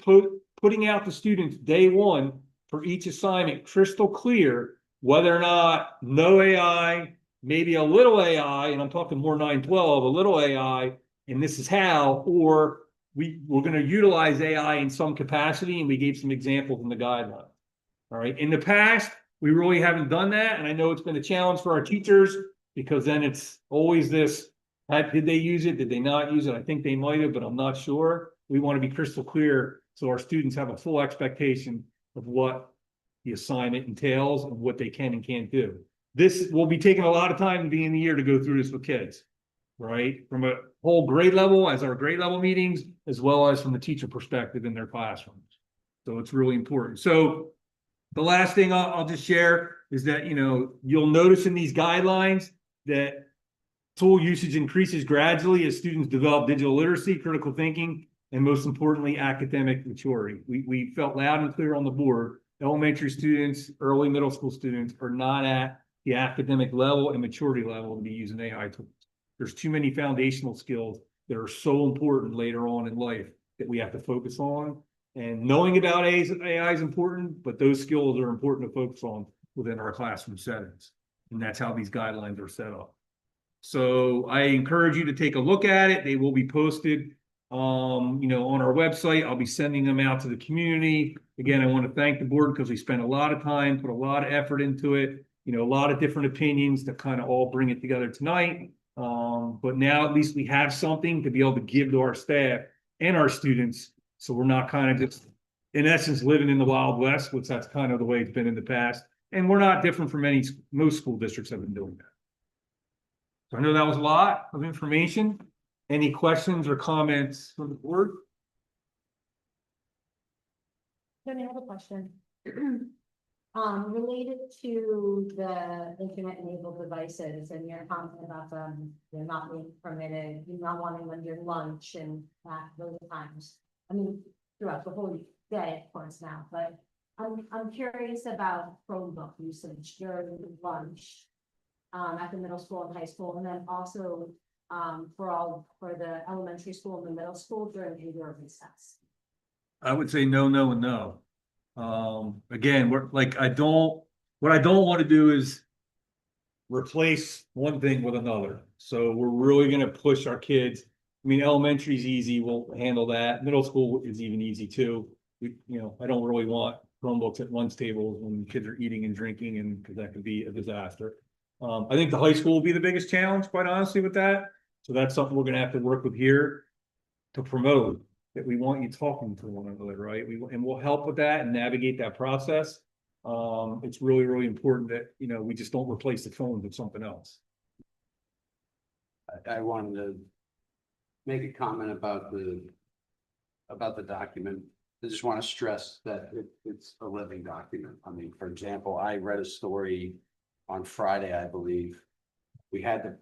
putting out the students day one for each assignment crystal clear, whether or not no AI, maybe a little AI, and I'm talking more 9-12, a little AI, and this is how, or we're going to utilize AI in some capacity, and we gave some examples in the guidelines. All right. In the past, we really haven't done that, and I know it's been a challenge for our teachers because then it's always this: did they use it? Did they not use it? I think they might have, but I'm not sure. We want to be crystal clear so our students have a full expectation of what the assignment entails and what they can and can't do. This will be taking a lot of time at the beginning of the year to go through this with kids, right? From a whole grade level, as our grade level meetings, as well as from the teacher perspective in their classrooms. So it's really important. So the last thing I'll just share is that, you'll notice in these guidelines that tool usage increases gradually as students develop digital literacy, critical thinking, and most importantly, academic maturity. We felt loud and clear on the board. Elementary students, early middle school students are not at the academic level and maturity level to be using AI tools. There's too many foundational skills that are so important later on in life that we have to focus on. And knowing about AI is important, but those skills are important to focus on within our classroom settings. And that's how these guidelines are set up. So I encourage you to take a look at it. They will be posted, on our website. I'll be sending them out to the community. Again, I want to thank the board because we spent a lot of time, put a lot of effort into it, a lot of different opinions to kind of all bring it together tonight. But now at least we have something to be able to give to our staff and our students. So we're not kind of just, in essence, living in the Wild West, which that's kind of the way it's been in the past. And we're not different from most school districts have been doing that. So I know that was a lot of information. Any questions or comments from the board? Tony, I have a question. Related to the internet-enabled devices and your comment about them, they're not being permitted, you're not wanting them during lunch and those times. I mean, throughout the whole day, of course, now, but I'm curious about Chromebook usage during lunch at the middle school and high school, and then also for the elementary school and the middle school during indoor recess. I would say no, no, and no. Again, what I don't want to do is replace one thing with another. So we're really going to push our kids. I mean, elementary is easy. We'll handle that. Middle school is even easy too. I don't really want Chromebooks at lunch tables when kids are eating and drinking, and because that could be a disaster. I think the high school will be the biggest challenge, quite honestly, with that. So that's something we're going to have to work with here to promote that we want you talking to one another, right? And we'll help with that and navigate that process. It's really, really important that, we just don't replace the phone with something else. I wanted to make a comment about the document. I just want to stress that it's a living document. I mean, for example, I read a story on Friday, I believe. We had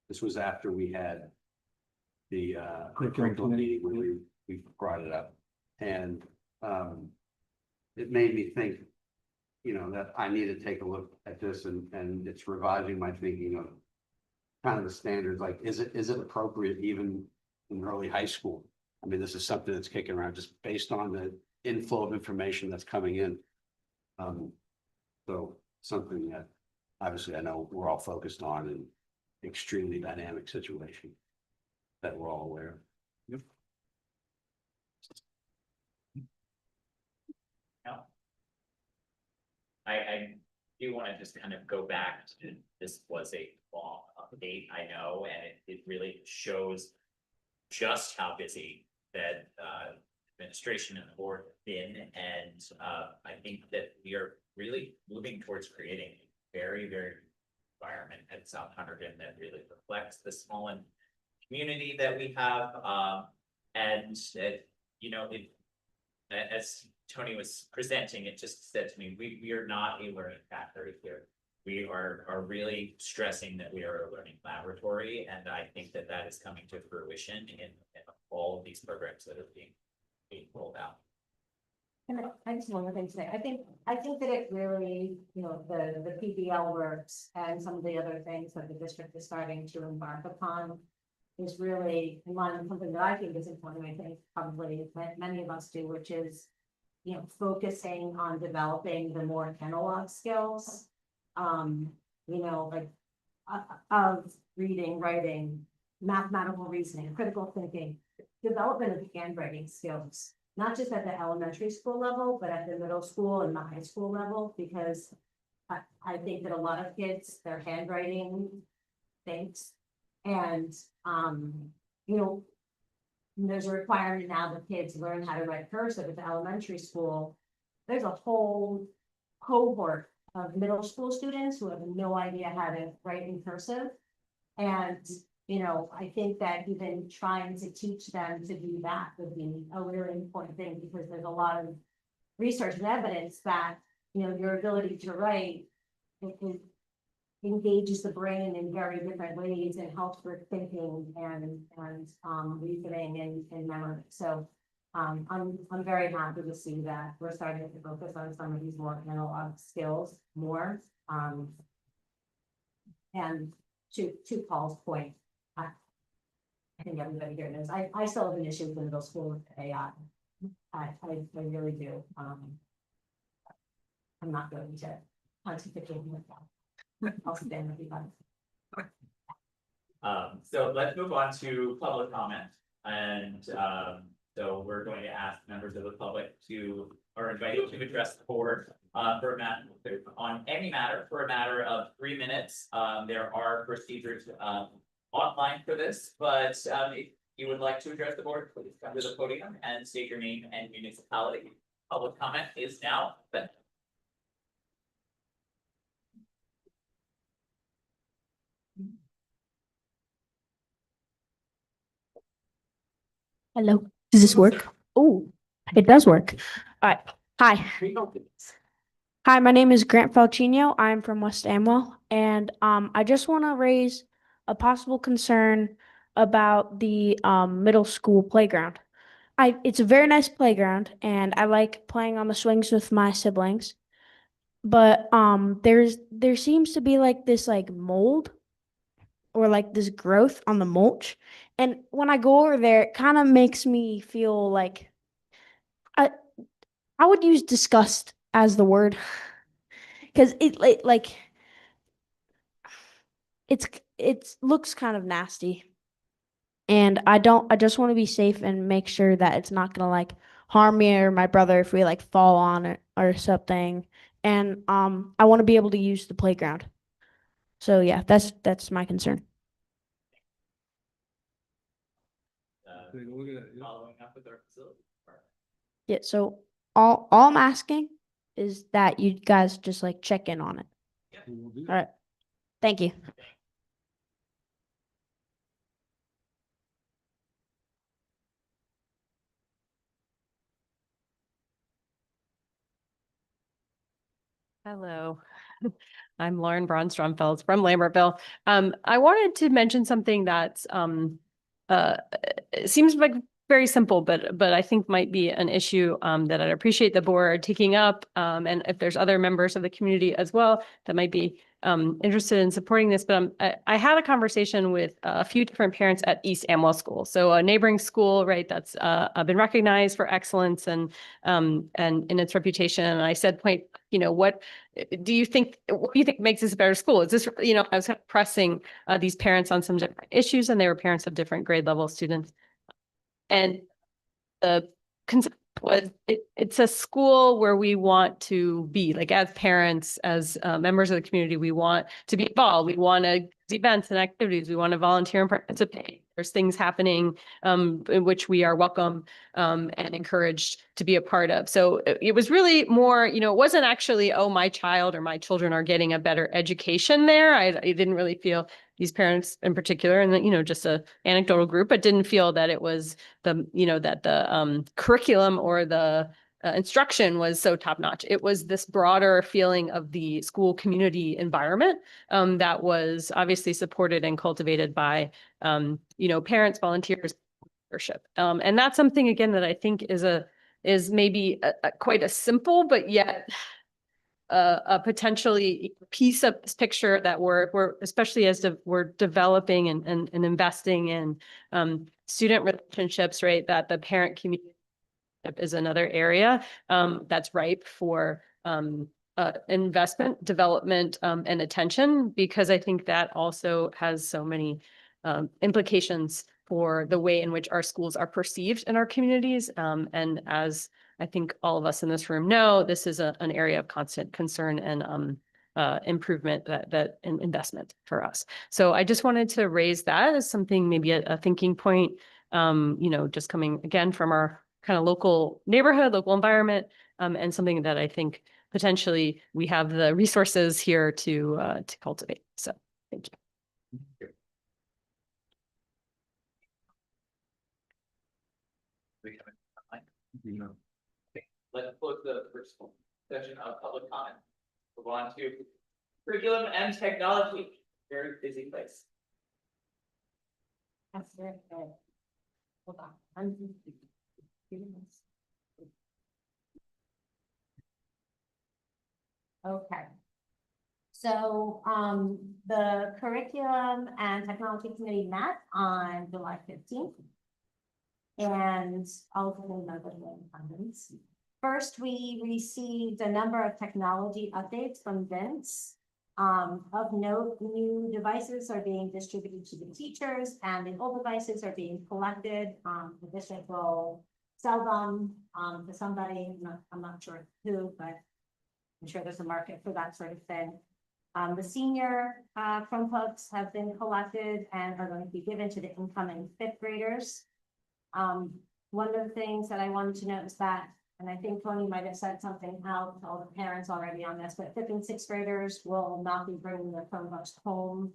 this was after we had the curriculum meeting when we brought it up, and it made me think, that I need to take a look at this, and it's revising my thinking of kind of the standards, like, is it appropriate even in early high school? I mean, this is something that's kicking around just based on the inflow of information that's coming in. So something that obviously I know we're all focused on, an extremely dynamic situation that we're all aware of. No. I do want to just kind of go back to, this was a long update, I know, and it really shows just how busy that administration and the board have been, and I think that we are really moving towards creating a very, very environment at South Hunterdon that really reflects the small and community that we have, and you know, as Tony was presenting, it just said to me, we are not a learning factory here. We are really stressing that we are a learning laboratory, and I think that that is coming to fruition in all of these programs that are being rolled out. And I just one more thing to say. I think that it really, you know, the PBL works and some of the other things that the district is starting to embark upon is really something that I think is important. I think probably many of us do, which is, you know, focusing on developing the more analog skills. You know, like of reading, writing, mathematical reasoning, critical thinking, development of handwriting skills, not just at the elementary school level, but at the middle school and the high school level, because I think that a lot of kids, their handwriting stinks. And, you know, there's a requirement now that kids learn how to write cursive at the elementary school. There's a whole cohort of middle school students who have no idea how to write in cursive. And, you know, I think that even trying to teach them to do that would be a really important thing, because there's a lot of research and evidence that, you know, your ability to write, it engages the brain in very different ways and helps with thinking and reasoning and memory. So I'm very happy to see that we're starting to focus on some of these more analog skills more. And to Paul's point, I think everybody here knows I still have an issue with the middle school with AI. I really do. I'm not going to pontificate with that. I'll stand with you guys. So let's move on to public comment, and so we're going to ask members of the public to, or invite you to address the board for a matter, on any matter for a matter of 3 minutes. There are procedures online for this, but if you would like to address the board, please come to the podium and state your name and municipality. Public comment is now open. Hello, does this work? Oh, it does work. All right. Hi. Hi, my name is Grant Falcino. I'm from West Amwell, and I just want to raise a possible concern about the middle school playground. It's a very nice playground, and I like playing on the swings with my siblings. But there seems to be like this like mold or like this growth on the mulch. And when I go over there, it kind of makes me feel like I I would use disgust as the word, because like it's looks kind of nasty. And I just want to be safe and make sure that it's not gonna like harm me or my brother if we like fall on it or something. And I want to be able to use the playground. So yeah, that's my concern. Following up with our facility. Yeah, so all I'm asking is that you guys just like check in on it. All right. Thank you. Hello, I'm Lauren Braun-Stromfeld from Lambertville. I wanted to mention something that's it seems like very simple, but I think might be an issue that I'd appreciate the board taking up. And if there's other members of the community as well that might be interested in supporting this, but I had a conversation with a few different parents at East Amwell School. So a neighboring school, right, that's been recognized for excellence and in its reputation. And I said, what do you think makes this a better school? Is this, I was kind of pressing these parents on some different issues, and they were parents of different grade level students. And the concept was it's a school where we want to be, like, as parents, as members of the community, we want to be involved. We want to events and activities. We want to volunteer and participate. There's things happening in which we are welcome and encouraged to be a part of. So it was really more, it wasn't actually, oh, my child or my children are getting a better education there. I didn't really feel these parents in particular, and then, just a anecdotal group, but didn't feel that it was that the curriculum or the instruction was so top notch. It was this broader feeling of the school community environment that was obviously supported and cultivated by, parents, volunteers, leadership. And that's something, again, that I think is maybe quite a simple, but yet a potentially piece of this picture that we're especially as we're developing and investing in student relationships, right? That the parent community is another area that's ripe for investment, development, and attention, because I think that also has so many implications for the way in which our schools are perceived in our communities. And as I think all of us in this room know, this is an area of constant concern and improvement that investment for us. So I just wanted to raise that as something, maybe a thinking point, just coming again from our kind of local neighborhood, local environment, and something that I think potentially we have the resources here to cultivate. So thank you. Let's close the first session of public comment. Move on to curriculum and technology. Very busy place. That's very good. Hold on. Okay. So, the Curriculum and Technology Committee met on July 15th. And all of the members were in attendance. First, we received a number of technology updates from Vince. Of note, new devices are being distributed to the teachers, and the old devices are being collected. The district will sell them to somebody. I'm not sure who, but I'm sure there's a market for that sort of thing. The senior Chromebooks have been collected and are going to be given to the incoming fifth graders. One of the things that I wanted to note is that, and I think Tony might have said something out to all the parents already on this, but fifth and sixth graders will not be bringing their Chromebooks home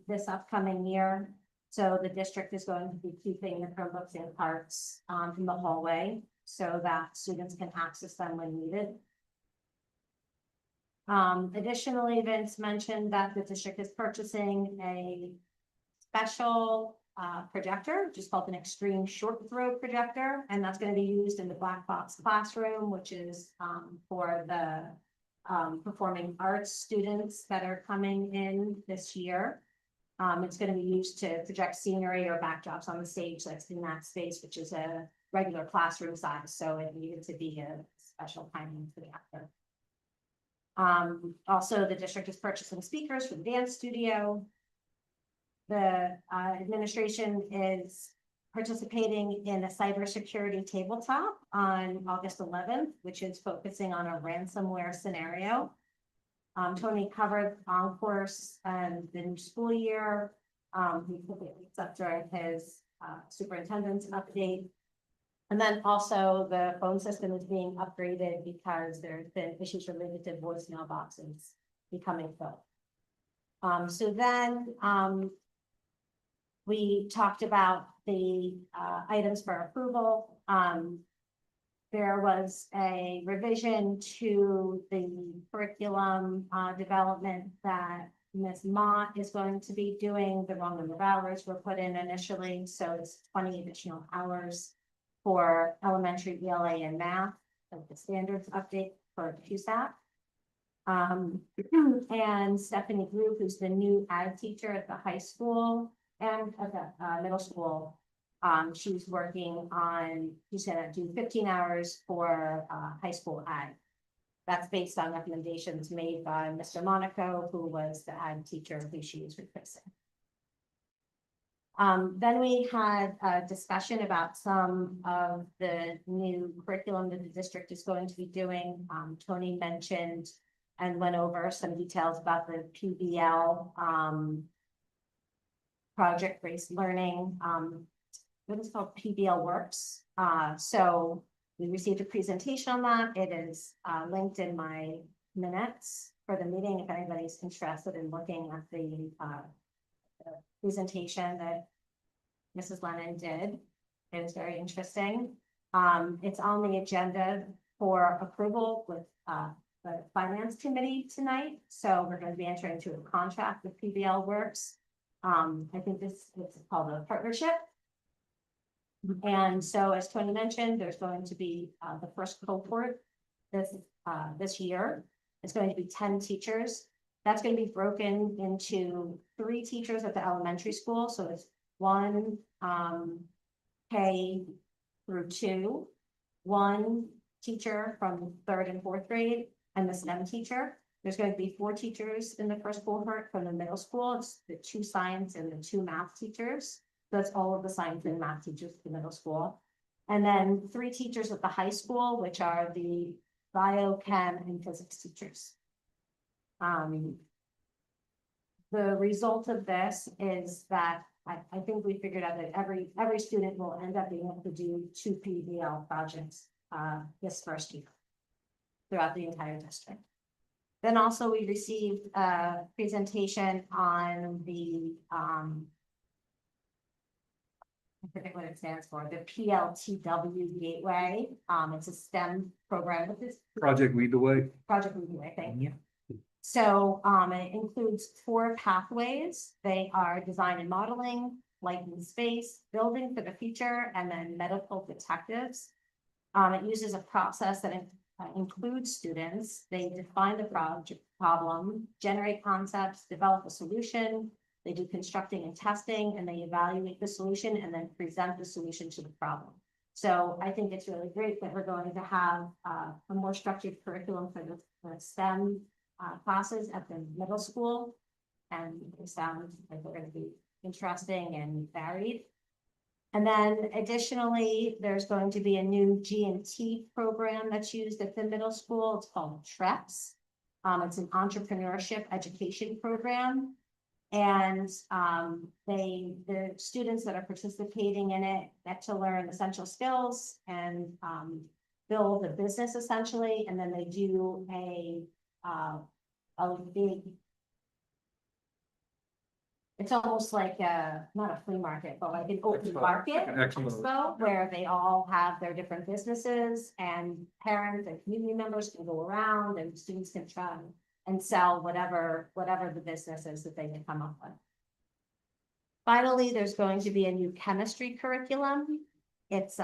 this upcoming year. So the district is going to be keeping the Chromebooks in parts in the hallway so that students can access them when needed. Additionally, Vince mentioned that the district is purchasing a special projector, just called an extreme short throw projector, and that's going to be used in the black box classroom, which is for the performing arts students that are coming in this year. It's going to be used to project scenery or backdrops on the stage that's in that space, which is a regular classroom size, so it needed to be a special kind of projector. Also, the district is purchasing speakers for the dance studio. The administration is participating in a cybersecurity tabletop on August 11th, which is focusing on a ransomware scenario. Tony covered on-course and the new school year. He put it up during his superintendent's update. And then also the phone system is being upgraded because there's been issues related to voicemail boxes becoming full. So then we talked about the items for approval. There was a revision to the curriculum development that Ms. Mott is going to be doing. The wrong number of hours were put in initially, so it's 20 additional hours for elementary ELA and math, like the standards update for QSAP. And Stephanie Group, who's the new ag teacher at the high school and at the middle school. She's working on, she's gonna do 15 hours for high school ag. That's based on recommendations made by Mr. Monaco, who was the ag teacher who she is replacing. Then we had a discussion about some of the new curriculum that the district is going to be doing. Tony mentioned and went over some details about the PBL, project-based learning, what is called PBL Works. So we received a presentation on that. It is linked in my minutes for the meeting. If anybody's interested in looking at the presentation that Mrs. Lennon did, it was very interesting. It's on the agenda for approval with the Finance Committee tonight. So we're going to be entering into a contract with PBL Works. I think this is called a partnership. And so, as Tony mentioned, there's going to be the first cohort this year. It's going to be 10 teachers. That's going to be broken into 3 teachers at the elementary school. So it's 1 K through 2, 1 teacher from 3rd and 4th grade, and the STEM teacher. There's going to be 4 teachers in the first cohort from the middle school. It's the 2 science and the 2 math teachers. That's all of the science and math teachers at the middle school. And then 3 teachers at the high school, which are the bio, chem, and physics teachers. The result of this is that I think we figured out that every student will end up being able to do 2 PBL projects this first year throughout the entire district. Then also we received a presentation on the I forget what it stands for, the PLTW Gateway. It's a STEM program with this Project Lead the Way. Project Lead the Way, thank you. So it includes 4 pathways. They are design and modeling, light and space, building for the future, and then medical detectives. It uses a process that includes students. They define the project problem, generate concepts, develop a solution. They do constructing and testing, and they evaluate the solution and then present the solution to the problem. So I think it's really great that we're going to have a more structured curriculum for the STEM classes at the middle school. And it sounds like they're going to be interesting and varied. And then additionally, there's going to be a new G&T program that's used at the middle school. It's called TREPS. It's an entrepreneurship education program. And the students that are participating in it get to learn essential skills and build a business essentially. And then they do a big, it's almost like not a flea market, but like an open market expo where they all have their different businesses and parents and community members can go around and students can try and sell whatever the business is that they can come up with. Finally, there's going to be a new chemistry curriculum. It's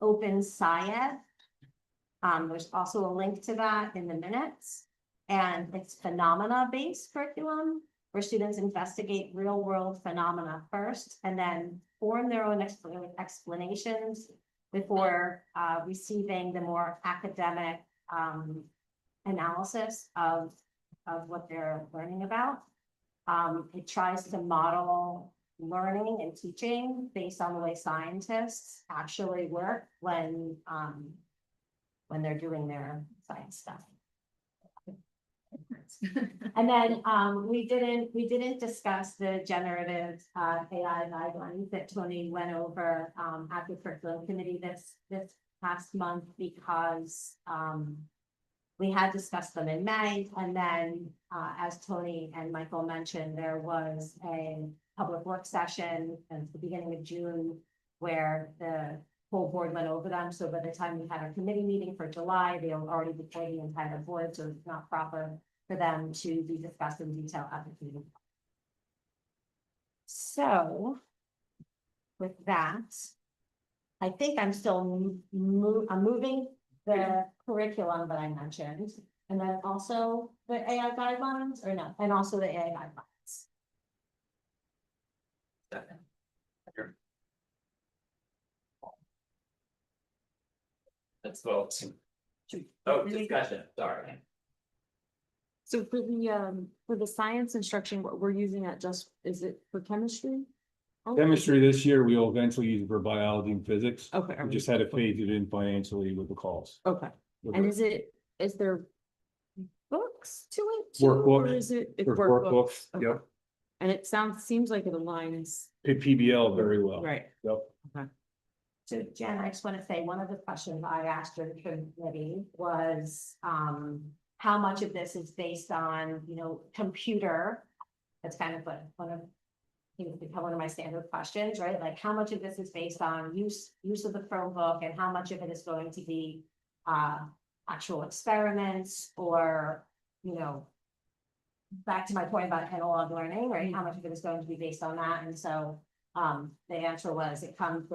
Open Science. There's also a link to that in the minutes. And it's phenomena-based curriculum where students investigate real-world phenomena first and then form their own explanations before receiving the more academic analysis of what they're learning about. It tries to model learning and teaching based on the way scientists actually work when they're doing their science stuff. And then we didn't discuss the generative AI guidelines that Tony went over at the curriculum committee this past month because we had discussed them in May, and then as Tony and Michael mentioned, there was a public work session at the beginning of June where the whole board went over them. So by the time we had our committee meeting for July, they were already before the entire board, so it's not proper for them to be discussed in detail at the meeting. So with that, I think I'm still I'm moving the curriculum that I mentioned, and then also the AI guidelines, or no, and also the AI guidelines. Let's vote. Oh, discussion, sorry. So for the science instruction, what we're using that just, is it for chemistry? Oh, Chemistry this year, we will eventually use it for biology and physics. Okay. We just had to phase it in financially with the costs. Okay, and is there books to it? too, Workbook. Or is it? it's For workbooks? workbooks, Okay. yep. And it seems like it aligns, PBL very well. right? Yep. So Jen, I just want to say, one of the questions I asked her committee was, how much of this is based on, computer? That's kind of one of, it's become one of my standard questions, right? Like, how much of this is based on use of the Chromebook, and how much of it is going to be, actual experiments, or, back to my point about analog learning, right? How much of it is going to be based on that? And so, the answer was it comes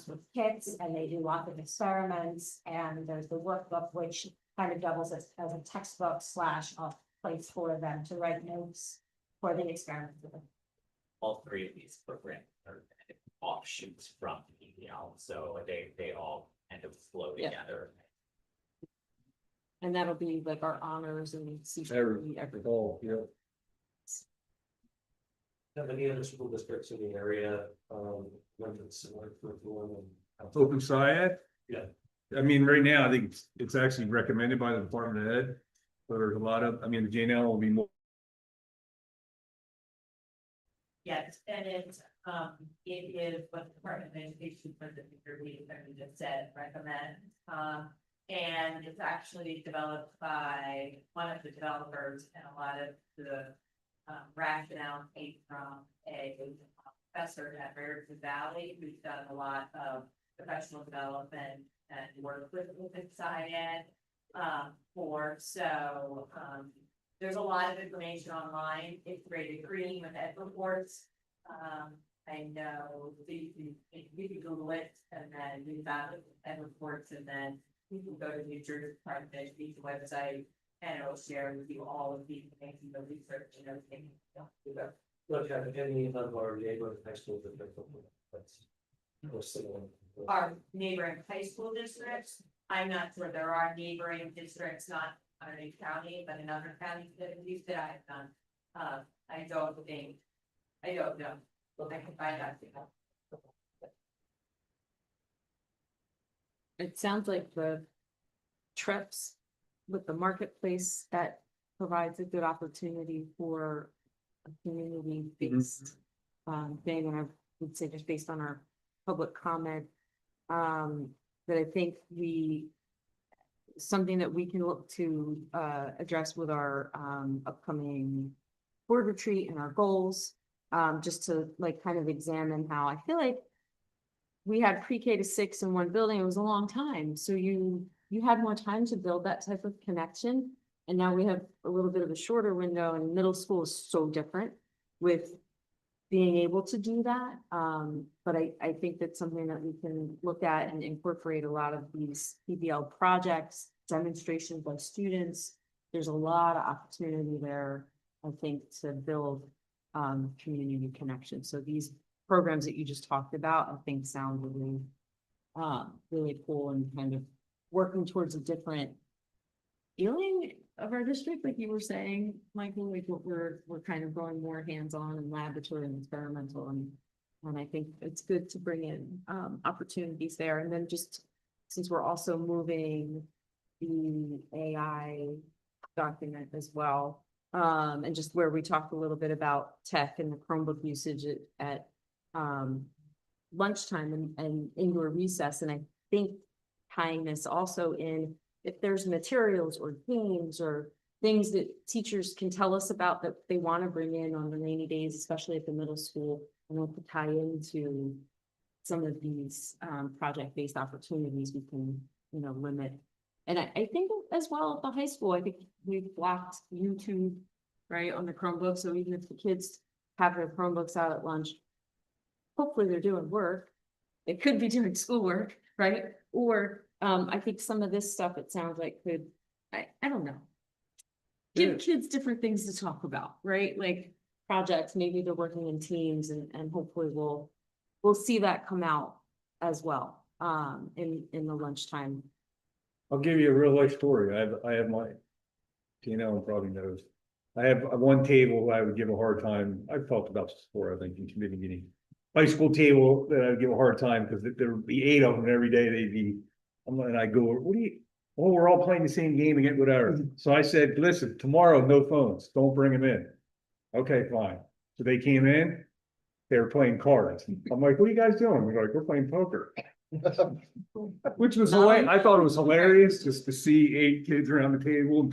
with kits, and they do lots of experiments, and there's the workbook, which kind of doubles as a textbook / a place for them to write notes for the experiments. All three of these programs are offshoots from PBL, so they all kind of flow Yeah. together. And that'll be like our honors and Every- everything. Oh, yeah. Have any other school districts in the area, when it's similar curriculum and? Open SciEd? Yeah. I mean, right now, I think it's actually recommended by the Department of Ed. But there's a lot of, the JNL will be more. Yes, and it is what the Department of Education, for the we just said, recommend. And it's actually developed by one of the developers, and a lot of the rationale came from a professor at Raritan Valley, who's done a lot of professional development and work with SciEd. There's a lot of information online. It's rated green with ed reports. I know you can Google it, and then we found ed reports, and then you can go to New Jersey Department of Education website, and it will share with you all of the information, the research, and everything. Look, have any of our neighboring high schools that that's or similar? Our neighboring high school districts, I'm not sure, there are neighboring districts, not Hunterdon County, but in other counties that have used it, I've done. I don't know, but I can find out. It sounds like the trips with the marketplace, that provides a good opportunity for a community-based thing, and I would say just based on our public comment, that I think something that we can look to address with our upcoming board retreat and our goals, just to like kind of examine how I feel like we had pre-K to 6 in one building. It was a long time. So you had more time to build that type of connection. And now we have a little bit of a shorter window, and middle school is so different with being able to do that. But I think that's something that we can look at and incorporate a lot of these PBL projects, demonstrations by students. There's a lot of opportunity there, I think, to build community connection. So these programs that you just talked about, I think sound really, really cool, and kind of working towards a different feeling of our district, like you were saying, Michael, like what we're kind of going more hands-on and laboratory and experimental, and I think it's good to bring in opportunities there. And then just since we're also moving the AI document as well, and just where we talked a little bit about tech and the Chromebook usage at lunchtime and indoor recess. And I think tying this also in, if there's materials or games or things that teachers can tell us about that they want to bring in on the rainy days, especially at the middle school, and we'll tie into some of these project-based opportunities, we can, limit And I think as well at the high school, I think we've blocked YouTube, right, on the Chromebook, so even if the kids have their Chromebooks out at lunch, hopefully they're doing work. They could be doing schoolwork, right? Or, I think some of this stuff, it sounds like could, I don't know. Give kids different things to talk about, right? Like projects, maybe they're working in teams and hopefully we'll see that come out as well, in the lunchtime. I'll give you a real life story. I have my, probably knows. I have one table I would give a hard time. I've talked about this before, I think, in committee meeting. High school table that I would give a hard time because there would be 8 of them every day. They'd be, and I go, what do you, oh, we're all playing the same game again, whatever. So I said, listen, tomorrow, no phones. Don't bring them in. Okay, fine. So they came in, they were playing cards. I'm like, what are you guys doing? They're like, we're playing poker. Which was hilarious. I thought it was hilarious just to see 8 kids around the table.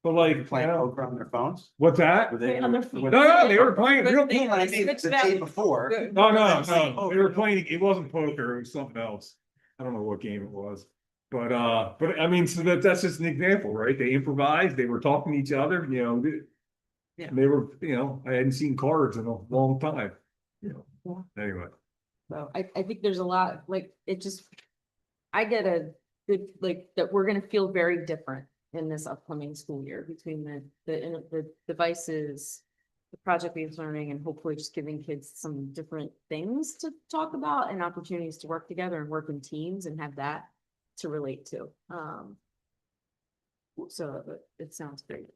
But like, Playing poker on their phones? what's that? Were they? On their were No, they were playing real. They- I mean, the day before. No, they were playing, it wasn't poker, it was something else. I don't know what game it was. But I mean, so that's just an example, right? They improvised, they were talking to each other, Yeah. They were, I hadn't seen cards in a long time. Yeah. Anyway. So I think there's a lot, like, it just, I get a good, like, that we're gonna feel very different in this upcoming school year between the devices, the project-based learning, and hopefully just giving kids some different things to talk about and opportunities to work together and work in teams and have that to relate to. So it sounds great.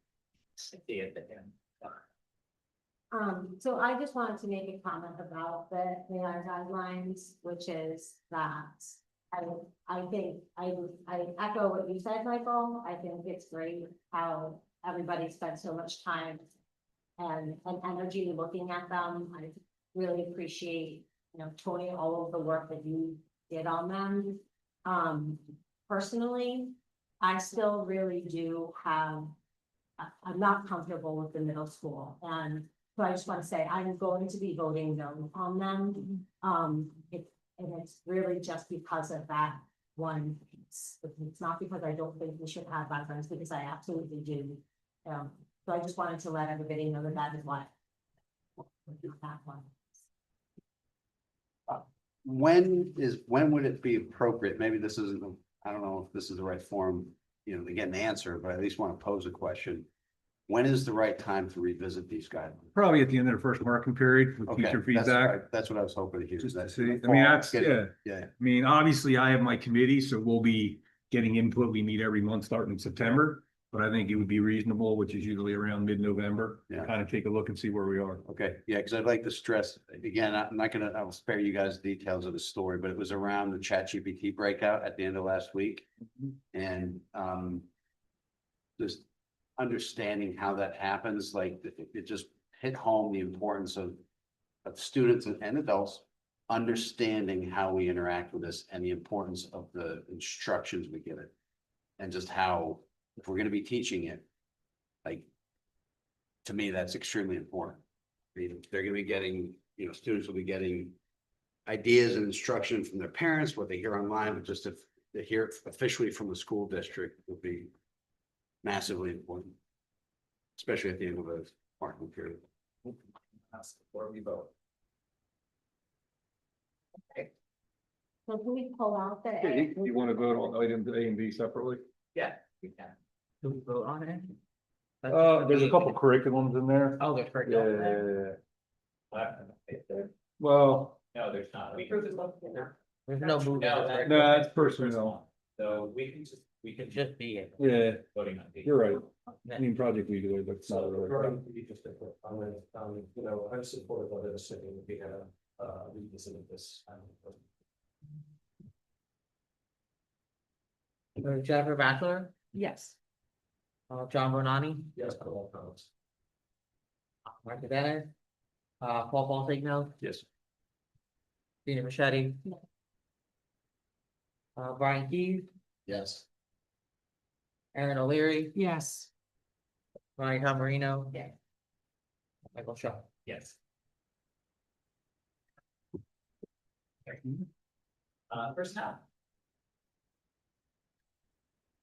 So I just wanted to make a comment about the AI guidelines, which is that I think I echo what you said, Michael. I think it's great how everybody spent so much time and energy looking at them. I really appreciate, Tony, all of the work that you did on them. Personally, I still really do have, I'm not comfortable with the middle school, and so I just want to say I'm going to be voting no on them. And it's really just because of that one piece. It's not because I don't think we should have guidelines, because I absolutely do. So I just wanted to let everybody know that that is what. That one. When would it be appropriate? Maybe this isn't, I don't know if this is the right forum, to get an answer, but I at least want to pose a question. When is the right time to revisit these guidelines? Probably at the end of the first marking period with Okay, teacher that's feedback. right. That's what I was hoping to hear. Just to That's see. in I the mean, fall, that's, get- yeah. I mean, obviously I have my committee, so we'll be getting input. We meet every month starting in September. But I think it would be reasonable, which is usually around mid-November, Yeah. kind of take a look and see where we are. Okay, yeah, because I'd like to stress, again, I'll spare you guys the details of the story, but it was around the ChatGPT breakout at the end of last week. And just understanding how that happens, like it just hit home the importance of students and adults understanding how we interact with this and the importance of the instructions we give it. And just how, if we're going to be teaching it, like, to me, that's extremely important. I mean, they're going to be getting, students will be getting ideas and instruction from their parents, what they hear online, but just if they hear it officially from the school district would be massively important, especially at the end of the marking period. Before we vote. So can we pull out the? You want to vote on items A and B separately? Yeah, we can. Do we vote on it? There's a couple curriculums in there. Oh, there's curriculum. Well, No, there's not. There's no movement. No, no, it's personnel. So we can just Just be it. Yeah, voting on these. you're right. I mean, project leader, but it's not So, really. Brian, you just a quick comment, I'm supportive of it, assuming we have, revisited this. Jennifer Bachelor, Yes. John Bonani, Yes, but all comments. Mark Bennett, Paul Fonsigno, Yes. Gina Machete. No. Brian Keys, Yes. Aaron O'Leary, Yes. Ryan Camarino. Yeah. Michael Shaw. Yes. First half.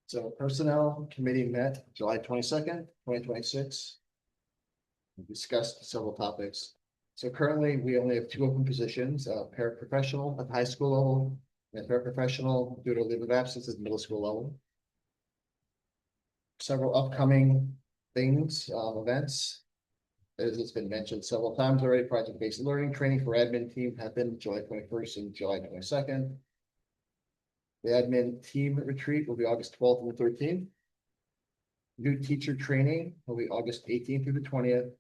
So Personnel Committee met July 22nd, 2026. We discussed several topics. So currently, we only have 2 open positions, paraprofessional at the high school level and paraprofessional due to leave of absence at the middle school level. Several upcoming things, events. As it's been mentioned several times already, project-based learning training for admin team happened July 21st and July 22nd. The admin team retreat will be August 12th and 13th. New teacher training will be August 18th through the 20th.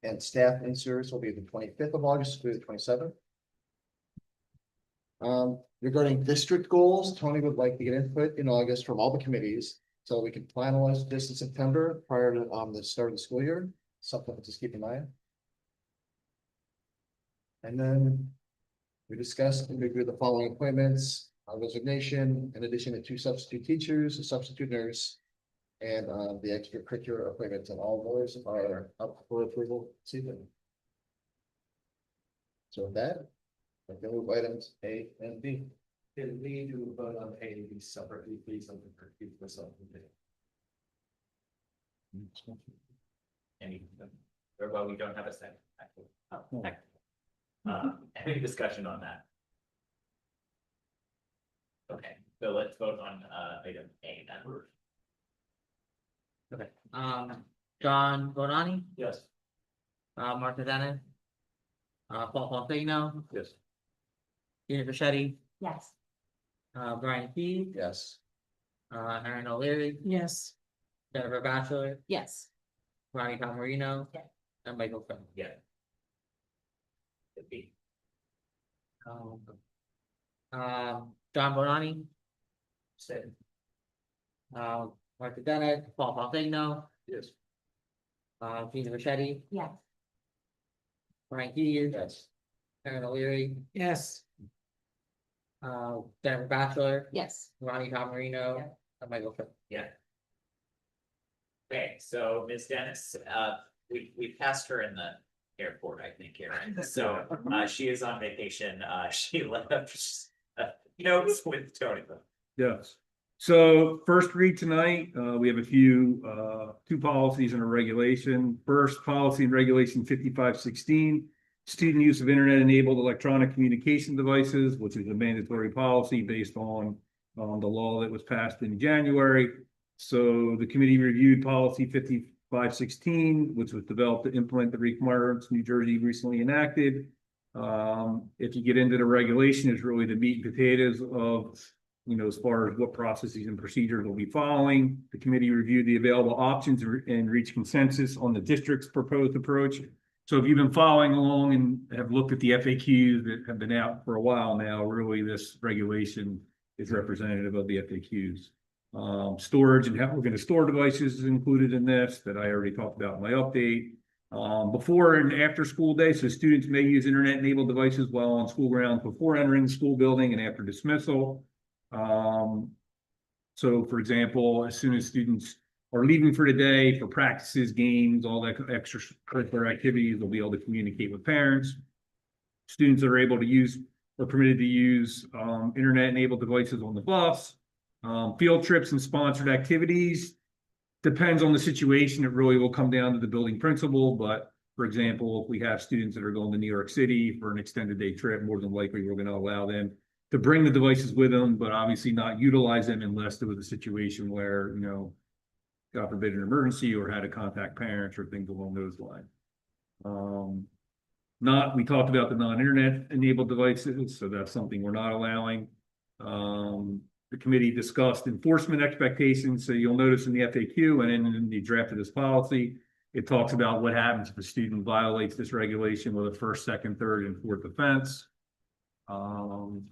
And staff in service will be the 25th of August through the 27th. Regarding district goals, Tony would like to get input in August from all the committees, so we can finalize this in September prior to the start of the school year. Something to just keep in mind. And then we discussed and reviewed the following appointments, resignation, in addition to 2 substitute teachers, a substitute nurse, and the extracurricular appointments, and all those are up for approval this evening. So with that, I can move items A and B. Can we do a vote on A and B separately, please, on the keep this up? Any, or well, we don't have a second. Actually. Oh, heck. Any discussion on that? Okay, so let's vote on item A then. Okay, John Bonani, Yes. Martha Dennis. Paul Pompeo, Yes. Gina Bichetti, Yes. Brian Key, Yes. Aaron O'Leary, Yes. Jennifer Bachelor, Yes. Ronnie Palmerino. Yes. And Michael Finn. Yeah. Could be. John Bonani, Stay. Martha Dennis, Paul Pompeo, Yes. Gina Bichetti, Yes. Brian Key, Yes. Aaron O'Leary, Yes. Jennifer Bachelor, Yes. Ronnie Palmerino, Yes. and Michael Finn. Yeah. Okay, so Ms. Dennis, we passed her in the airport, I think, here. So she is on vacation. She left notes with Tony. Yes. So first read tonight, we have a few, 2 policies and a regulation. First, policy and regulation 5516, student use of internet-enabled electronic communication devices, which is a mandatory policy based on the law that was passed in January. So the committee reviewed policy 5516, which was developed to implement the requirements New Jersey recently enacted. If you get into the regulation, it's really the meat and potatoes of, as far as what processes and procedures will be following. The committee reviewed the available options and reached consensus on the district's proposed approach. So if you've been following along and have looked at the FAQs that have been out for a while now, really this regulation is representative of the FAQs. Storage and how we're going to store devices is included in this that I already talked about in my update. Before and after school day, so students may use internet-enabled devices while on school grounds before entering the school building and after dismissal. So for example, as soon as students are leaving for the day for practices, games, all that extracurricular activities, they'll be able to communicate with parents. Students are able to use or permitted to use internet-enabled devices on the bus. Field trips and sponsored activities depends on the situation. It really will come down to the building principal. But for example, if we have students that are going to New York City for an extended day trip, more than likely we're going to allow them to bring the devices with them, but obviously not utilize them unless there was a situation where, God forbid, an emergency or had to contact parents or things along those lines. We talked about the non-internet enabled devices, so that's something we're not allowing. The committee discussed enforcement expectations. So you'll notice in the FAQ and in the draft of this policy, it talks about what happens if a student violates this regulation with a first, second, third, and fourth offense. And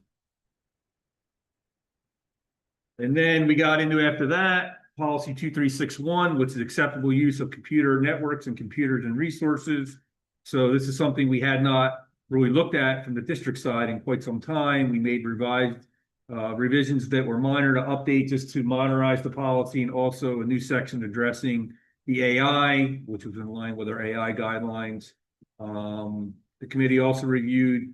then we got into, after that, policy 2361, which is acceptable use of computer networks and computers and resources. So this is something we had not really looked at from the district side in quite some time. We made revisions that were minor to update just to modernize the policy, and also a new section addressing the AI, which was in line with our AI guidelines. The committee also reviewed,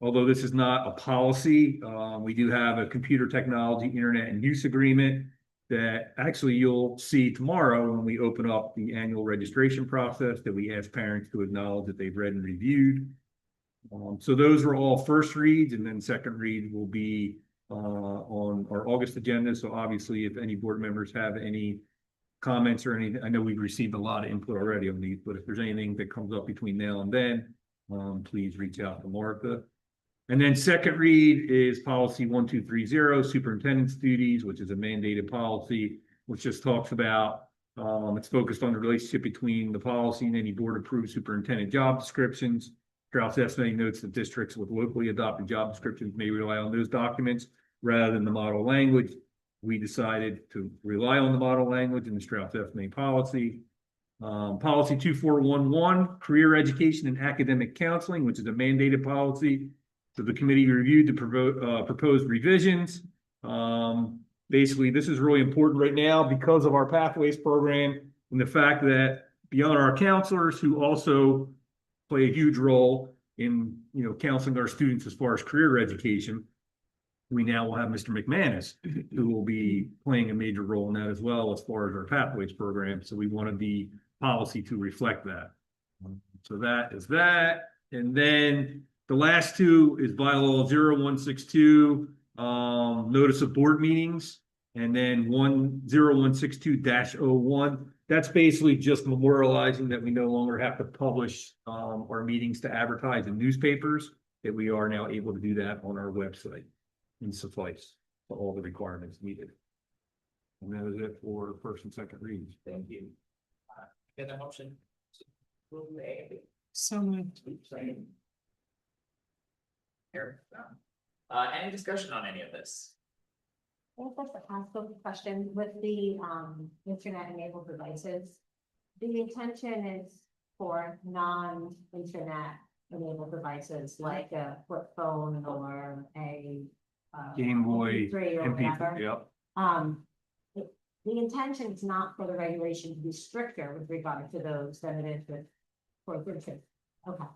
although this is not a policy, we do have a computer technology, internet and use agreement. that actually you'll see tomorrow when we open up the annual registration process, that we ask parents to acknowledge that they've read and reviewed. So those are all first reads, and then second read will be on our August agenda. So obviously, if any board members have any comments or anything, I know we've received a lot of input already on these, but if there's anything that comes up between now and then, please reach out to Martha. And then second read is policy 1230, superintendent's duties, which is a mandated policy, which just talks about, it's focused on the relationship between the policy and any board approved superintendent job descriptions. SHRSD notes that districts with locally adopted job descriptions may rely on those documents rather than the model language. We decided to rely on the model language in the SHRSD policy. Policy 2411, career education and academic counseling, which is a mandated policy. So the committee reviewed the proposed revisions. Basically, this is really important right now because of our pathways program and the fact that beyond our counselors, who also play a huge role in, counseling our students as far as career education, we now will have Mr. McManus, who will be playing a major role in that as well as far as our pathways program. So we wanted the policy to reflect that. So that is that. And then the last two is bylaw 0162, notice of board meetings, and then 0162-01. That's basically just memorializing that we no longer have to publish our meetings to advertise in newspapers, that we are now able to do that on our website and suffice for all the requirements needed. And that is it for the first and second reads. Thank you. Get a motion. So moved. Here. Any discussion on any of this? I guess that's a possible question with the internet enabled devices. The intention is for non-internet enabled devices like a flip phone or a Game Boy, MP3 or whatever. yep. The intention is not for the regulation to be stricter with regard to those than it is for good kids. Okay,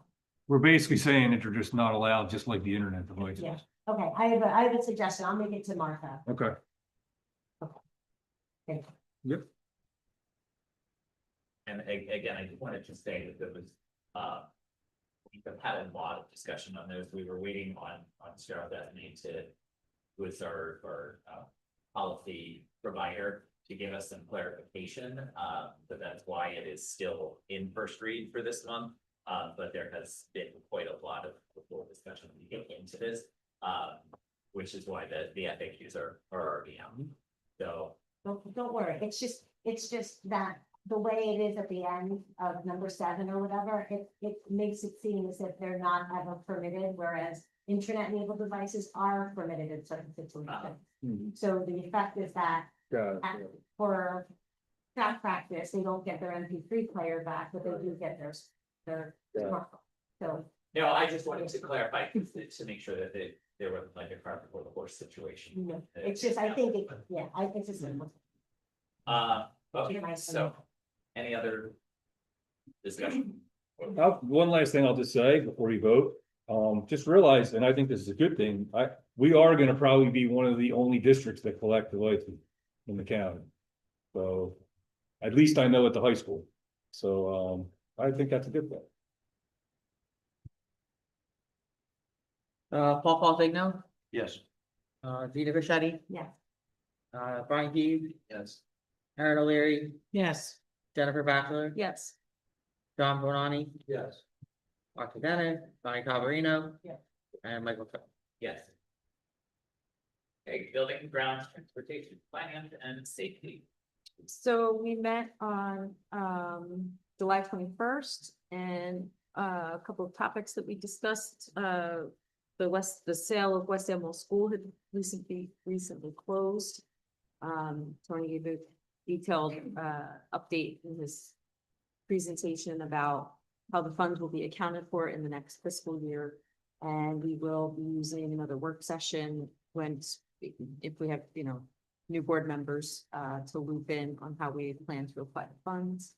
We're basically saying that they're just not allowed, just like the internet devices. yeah, okay, I have a suggestion, I'll make it to Martha. Okay. Thank you. Yep. And again, I just wanted to say that there was, we've had a lot of discussion on those. We were waiting on SHRSD to, who is our policy provider, to give us some clarification. So that's why it is still in first read for this month. But there has been quite a lot of discussion to get into this, which is why the FAQs are already out. So. Don't worry, it's just that the way it is at the end of number 7 or whatever, it makes it seem as if they're not ever permitted, whereas internet enabled devices are permitted in certain situations. So the effect is that for staff practice, they don't get their MP3 player back, but they do get their smartphone. So. No, I just wanted to clarify to make sure that there wasn't like a cart before the horse situation. No, it's just, I think, it's just. Okay, so, any other discussion? One last thing I'll just say before we vote, just realize, and I think this is a good thing, we are gonna probably be one of the only districts that collect devices in the county. So, at least I know at the high school. So, I think that's a good thing. Paul Vigno, Yes. Gina Bichetti, Yes. Brian Hughes, Yes. Aaron O'Leary, Yes. Jennifer Bachelor, Yes. John Bonani, Yes. Martha Bennett, Bonnie Calverino. Yes. And Michael Cook. Yes. Okay, building, grounds, transportation, finance, and safety. So we met on July 21st, and a couple of topics that we discussed. The sale of West Amwell School had recently closed. Tony gave a detailed update in his presentation about how the funds will be accounted for in the next fiscal year. And we will be using another work session if we have, new board members to loop in on how we plan to apply the funds.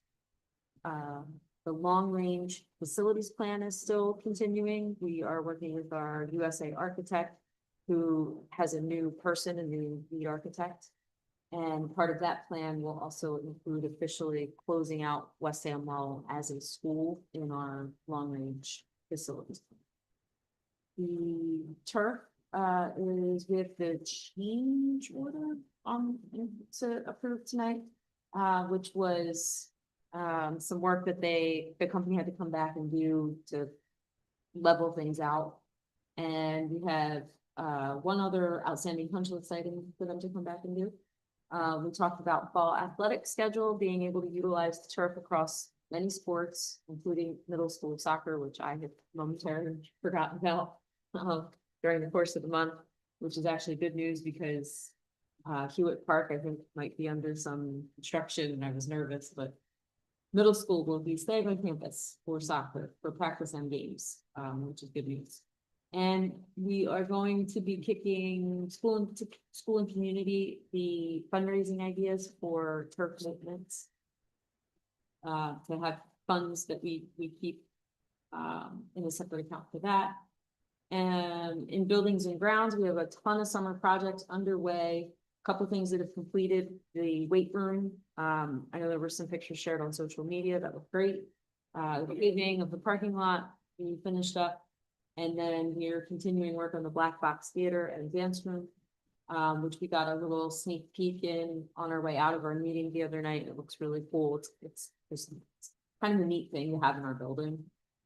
The long range facilities plan is still continuing. We are working with our USA architect, who has a new person, a new lead architect. And part of that plan will also include officially closing out West Amwell as a school in our long-range facilities. The turf is with the change order to approve tonight, which was some work that the company had to come back and do to level things out. And we have one other outstanding punch list item for them to come back and do. We talked about fall athletic schedule, being able to utilize the turf across many sports, including middle school soccer, which I had momentarily forgotten about during the course of the month, which is actually good news because Hewitt Park, I think, might be under some construction, and I was nervous, but middle school will be staying on campus for soccer, for practice and games, which is good news. And we are going to be kicking school and community, the fundraising ideas for turf movements. To have funds that we keep in a separate account for that. And in buildings and grounds, we have a ton of summer projects underway. A couple things that have completed: the weight room. I know there were some pictures shared on social media that look great. The paving of the parking lot, we finished up. And then we're continuing work on the Black Box Theater and Dance Room, which we got a little sneak peek in on our way out of our meeting the other night. It looks really cool. It's kind of a neat thing to have in our building.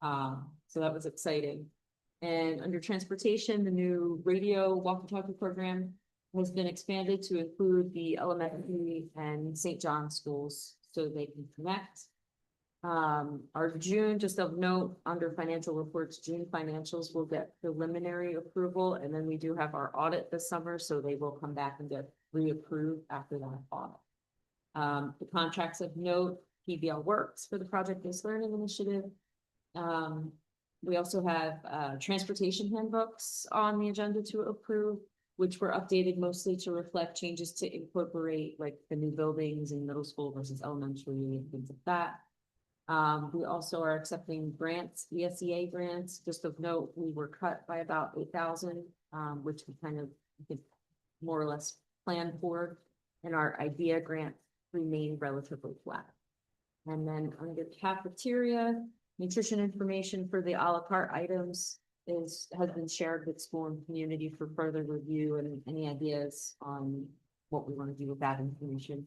So that was exciting. And under transportation, the new radio walkie-talkie program has been expanded to include the elementary and St. John schools so they can connect. Our June, just of note, under financial reports, June financials will get preliminary approval, and then we do have our audit this summer, so they will come back and get reapproved after that audit. The contracts of note, PBL Works for the Project-Based Learning Initiative. We also have transportation handbooks on the agenda to approve, which were updated mostly to reflect changes to incorporate like the new buildings in middle school versus elementary and things like that. We also are accepting grants, ESEA grants. Just of note, we were cut by about 8,000, which we kind of, I think, more or less planned for, and our IDEA grant remained relatively flat. And then under cafeteria, nutrition information for the a la carte items has been shared with school and community for further review and any ideas on what we want to do with that information.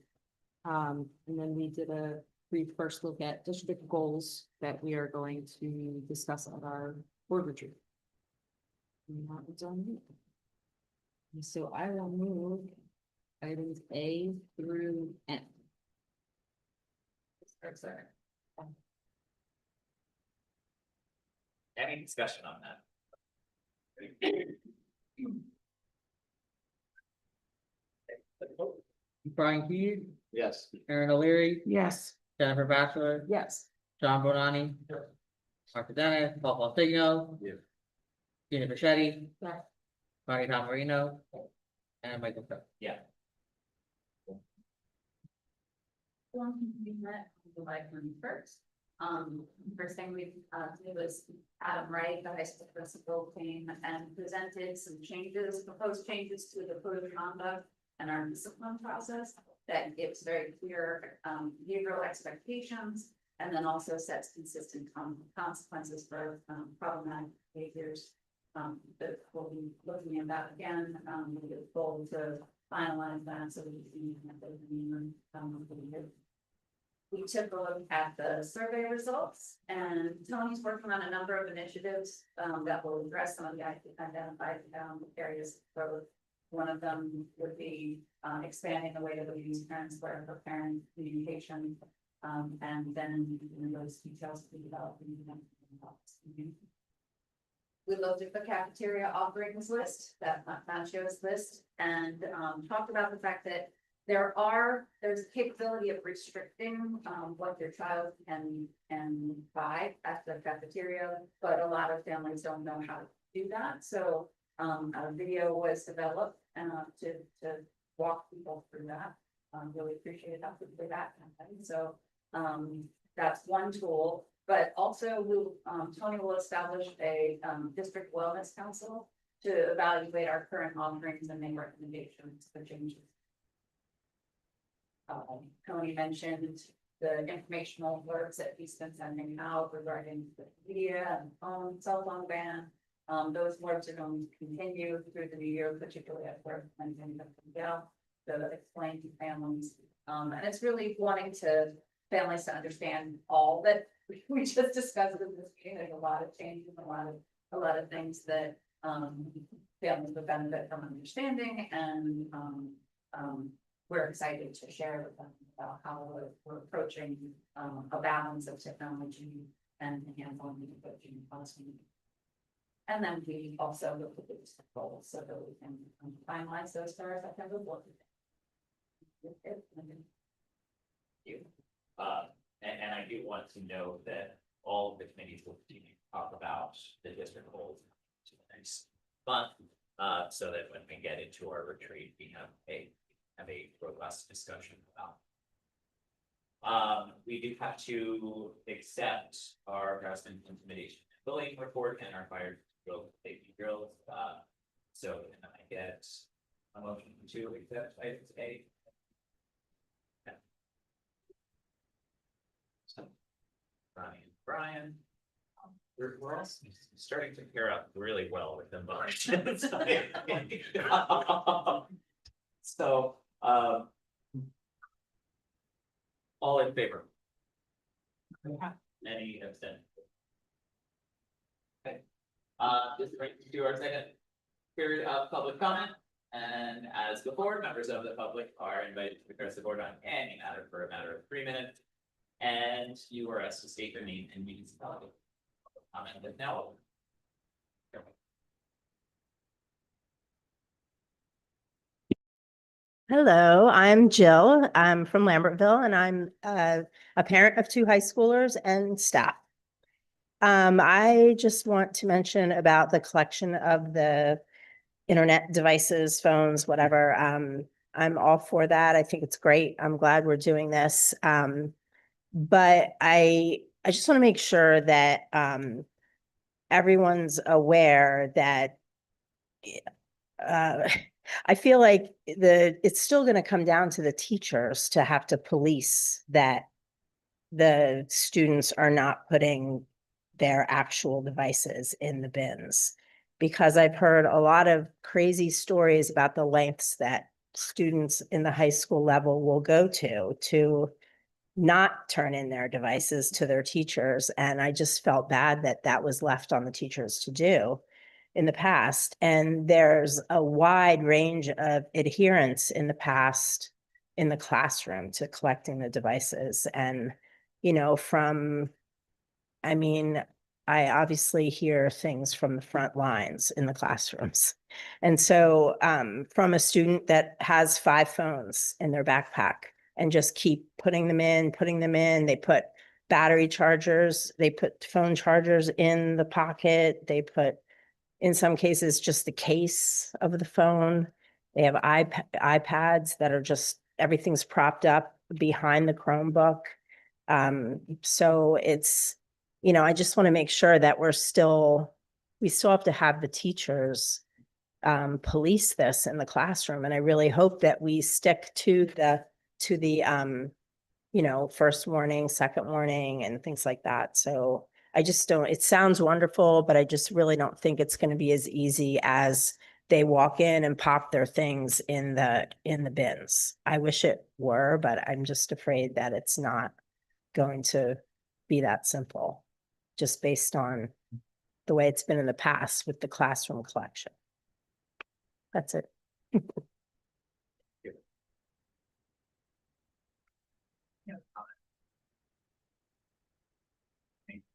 And then we did a brief first look at district goals that we are going to discuss at our board retreat. And that was on me. And so I will move items A through N. Sorry. Any discussion on that? Brian Keane, Yes. Aaron O'Leary, Yes. Jennifer Bachelor, Yes. John Bonani, Martha Dennis, Paul Fontigno. Yeah. Gina Bichetti, Yes. Marty Marino, and Michael Cook. Yeah. We met July 21st. First thing we did was Adam Wright, the high school principal, came and presented some changes, proposed changes to the code of conduct and our discipline process that gives very clear behavioral expectations, and then also sets consistent consequences for problematic behaviors. That we'll be looking at that again, with the goal to finalize that so we can we took a look at the survey results, and Tony's working on a number of initiatives that will address some of the identified areas of growth. One of them would be expanding the way that we use parents for parent communication, and then those details will be developed. We looked at the cafeteria offerings list, that Macchio's list, and talked about the fact that there's a capability of restricting what your child can buy at the cafeteria, but a lot of families don't know how to do that. So a video was developed to walk people through that. Really appreciate that for that. So that's one tool, but also Tony will establish a district wellness council to evaluate our current offerings and make recommendations for changes. Tony mentioned the informational alerts that he's been sending out regarding the media and phone, cell phone ban. Those alerts are going to continue through the new year, particularly at work and in the jail, to explain to families. And it's really wanting families to understand all that we just discussed in this meeting. There's a lot of changes, a lot of things that families would benefit from understanding, and we're excited to share with them about how we're approaching a balance of technology and hands-on coaching policy. And then we also look at the goals so that we can finalize those for our September board. And I do want to know that all of the committees will continue to talk about the district goals to the next month. So that when we get into our retreat, we have a robust discussion about. We do have to accept our harassment, intimidation, and bullying report and our fire drill safety drills. So can I get a motion to accept items A? Brian. We're all starting to pair up really well with them both. So, all in favor? Any abstentions? Okay, this brings us to our second period of public comment. And as before, members of the public are invited to address the board on any matter for a matter of 3 minutes. And you are asked to state your name and municipality. Comment is now open. Hello, I'm Jill. I'm from Lambertville, and I'm a parent of 2 high schoolers and staff. I just want to mention about the collection of the internet devices, phones, whatever. I'm all for that. I think it's great. I'm glad we're doing this. But I just want to make sure that everyone's aware that I feel like it's still going to come down to the teachers to have to police that the students are not putting their actual devices in the bins. Because I've heard a lot of crazy stories about the lengths that students in the high school level will go to not turn in their devices to their teachers. And I just felt bad that that was left on the teachers to do in the past. And there's a wide range of adherence in the past in the classroom to collecting the devices. And, I obviously hear things from the front lines in the classrooms. And so from a student that has 5 phones in their backpack and just keep putting them in, they put battery chargers, they put phone chargers in the pocket, they put, in some cases, just the case of the phone. They have iPads that are just, everything's propped up behind the Chromebook. So it's, I just want to make sure that we still have to have the teachers police this in the classroom. And I really hope that we stick to the first warning, second warning, and things like that. So I just don't, it sounds wonderful, but I just really don't think it's going to be as easy as they walk in and pop their things in the bins. I wish it were, but I'm just afraid that it's not going to be that simple, just based on the way it's been in the past with the classroom collection. That's it.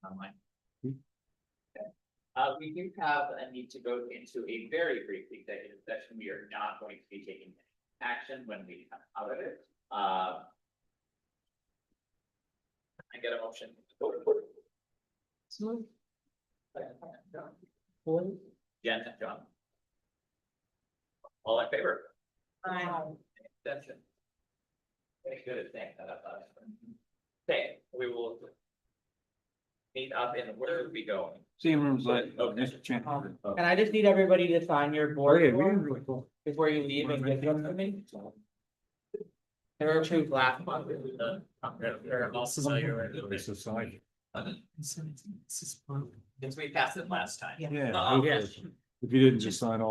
Online. We do have a need to go into a very brief executive session. We are not going to be taking action when we come out of it. I get a motion. Jen and John. All in favor? Extension. Very good at saying that. Okay, we will meet up in, where would we go? Same rooms like, Okay. Mr. Champion. And I just need everybody to sign your Oh, board yeah, we form did really cool. before you leave and give them to me. There were two last month, they're all familiar with. Since we passed it last time. Yeah. Yes. If you didn't just sign off.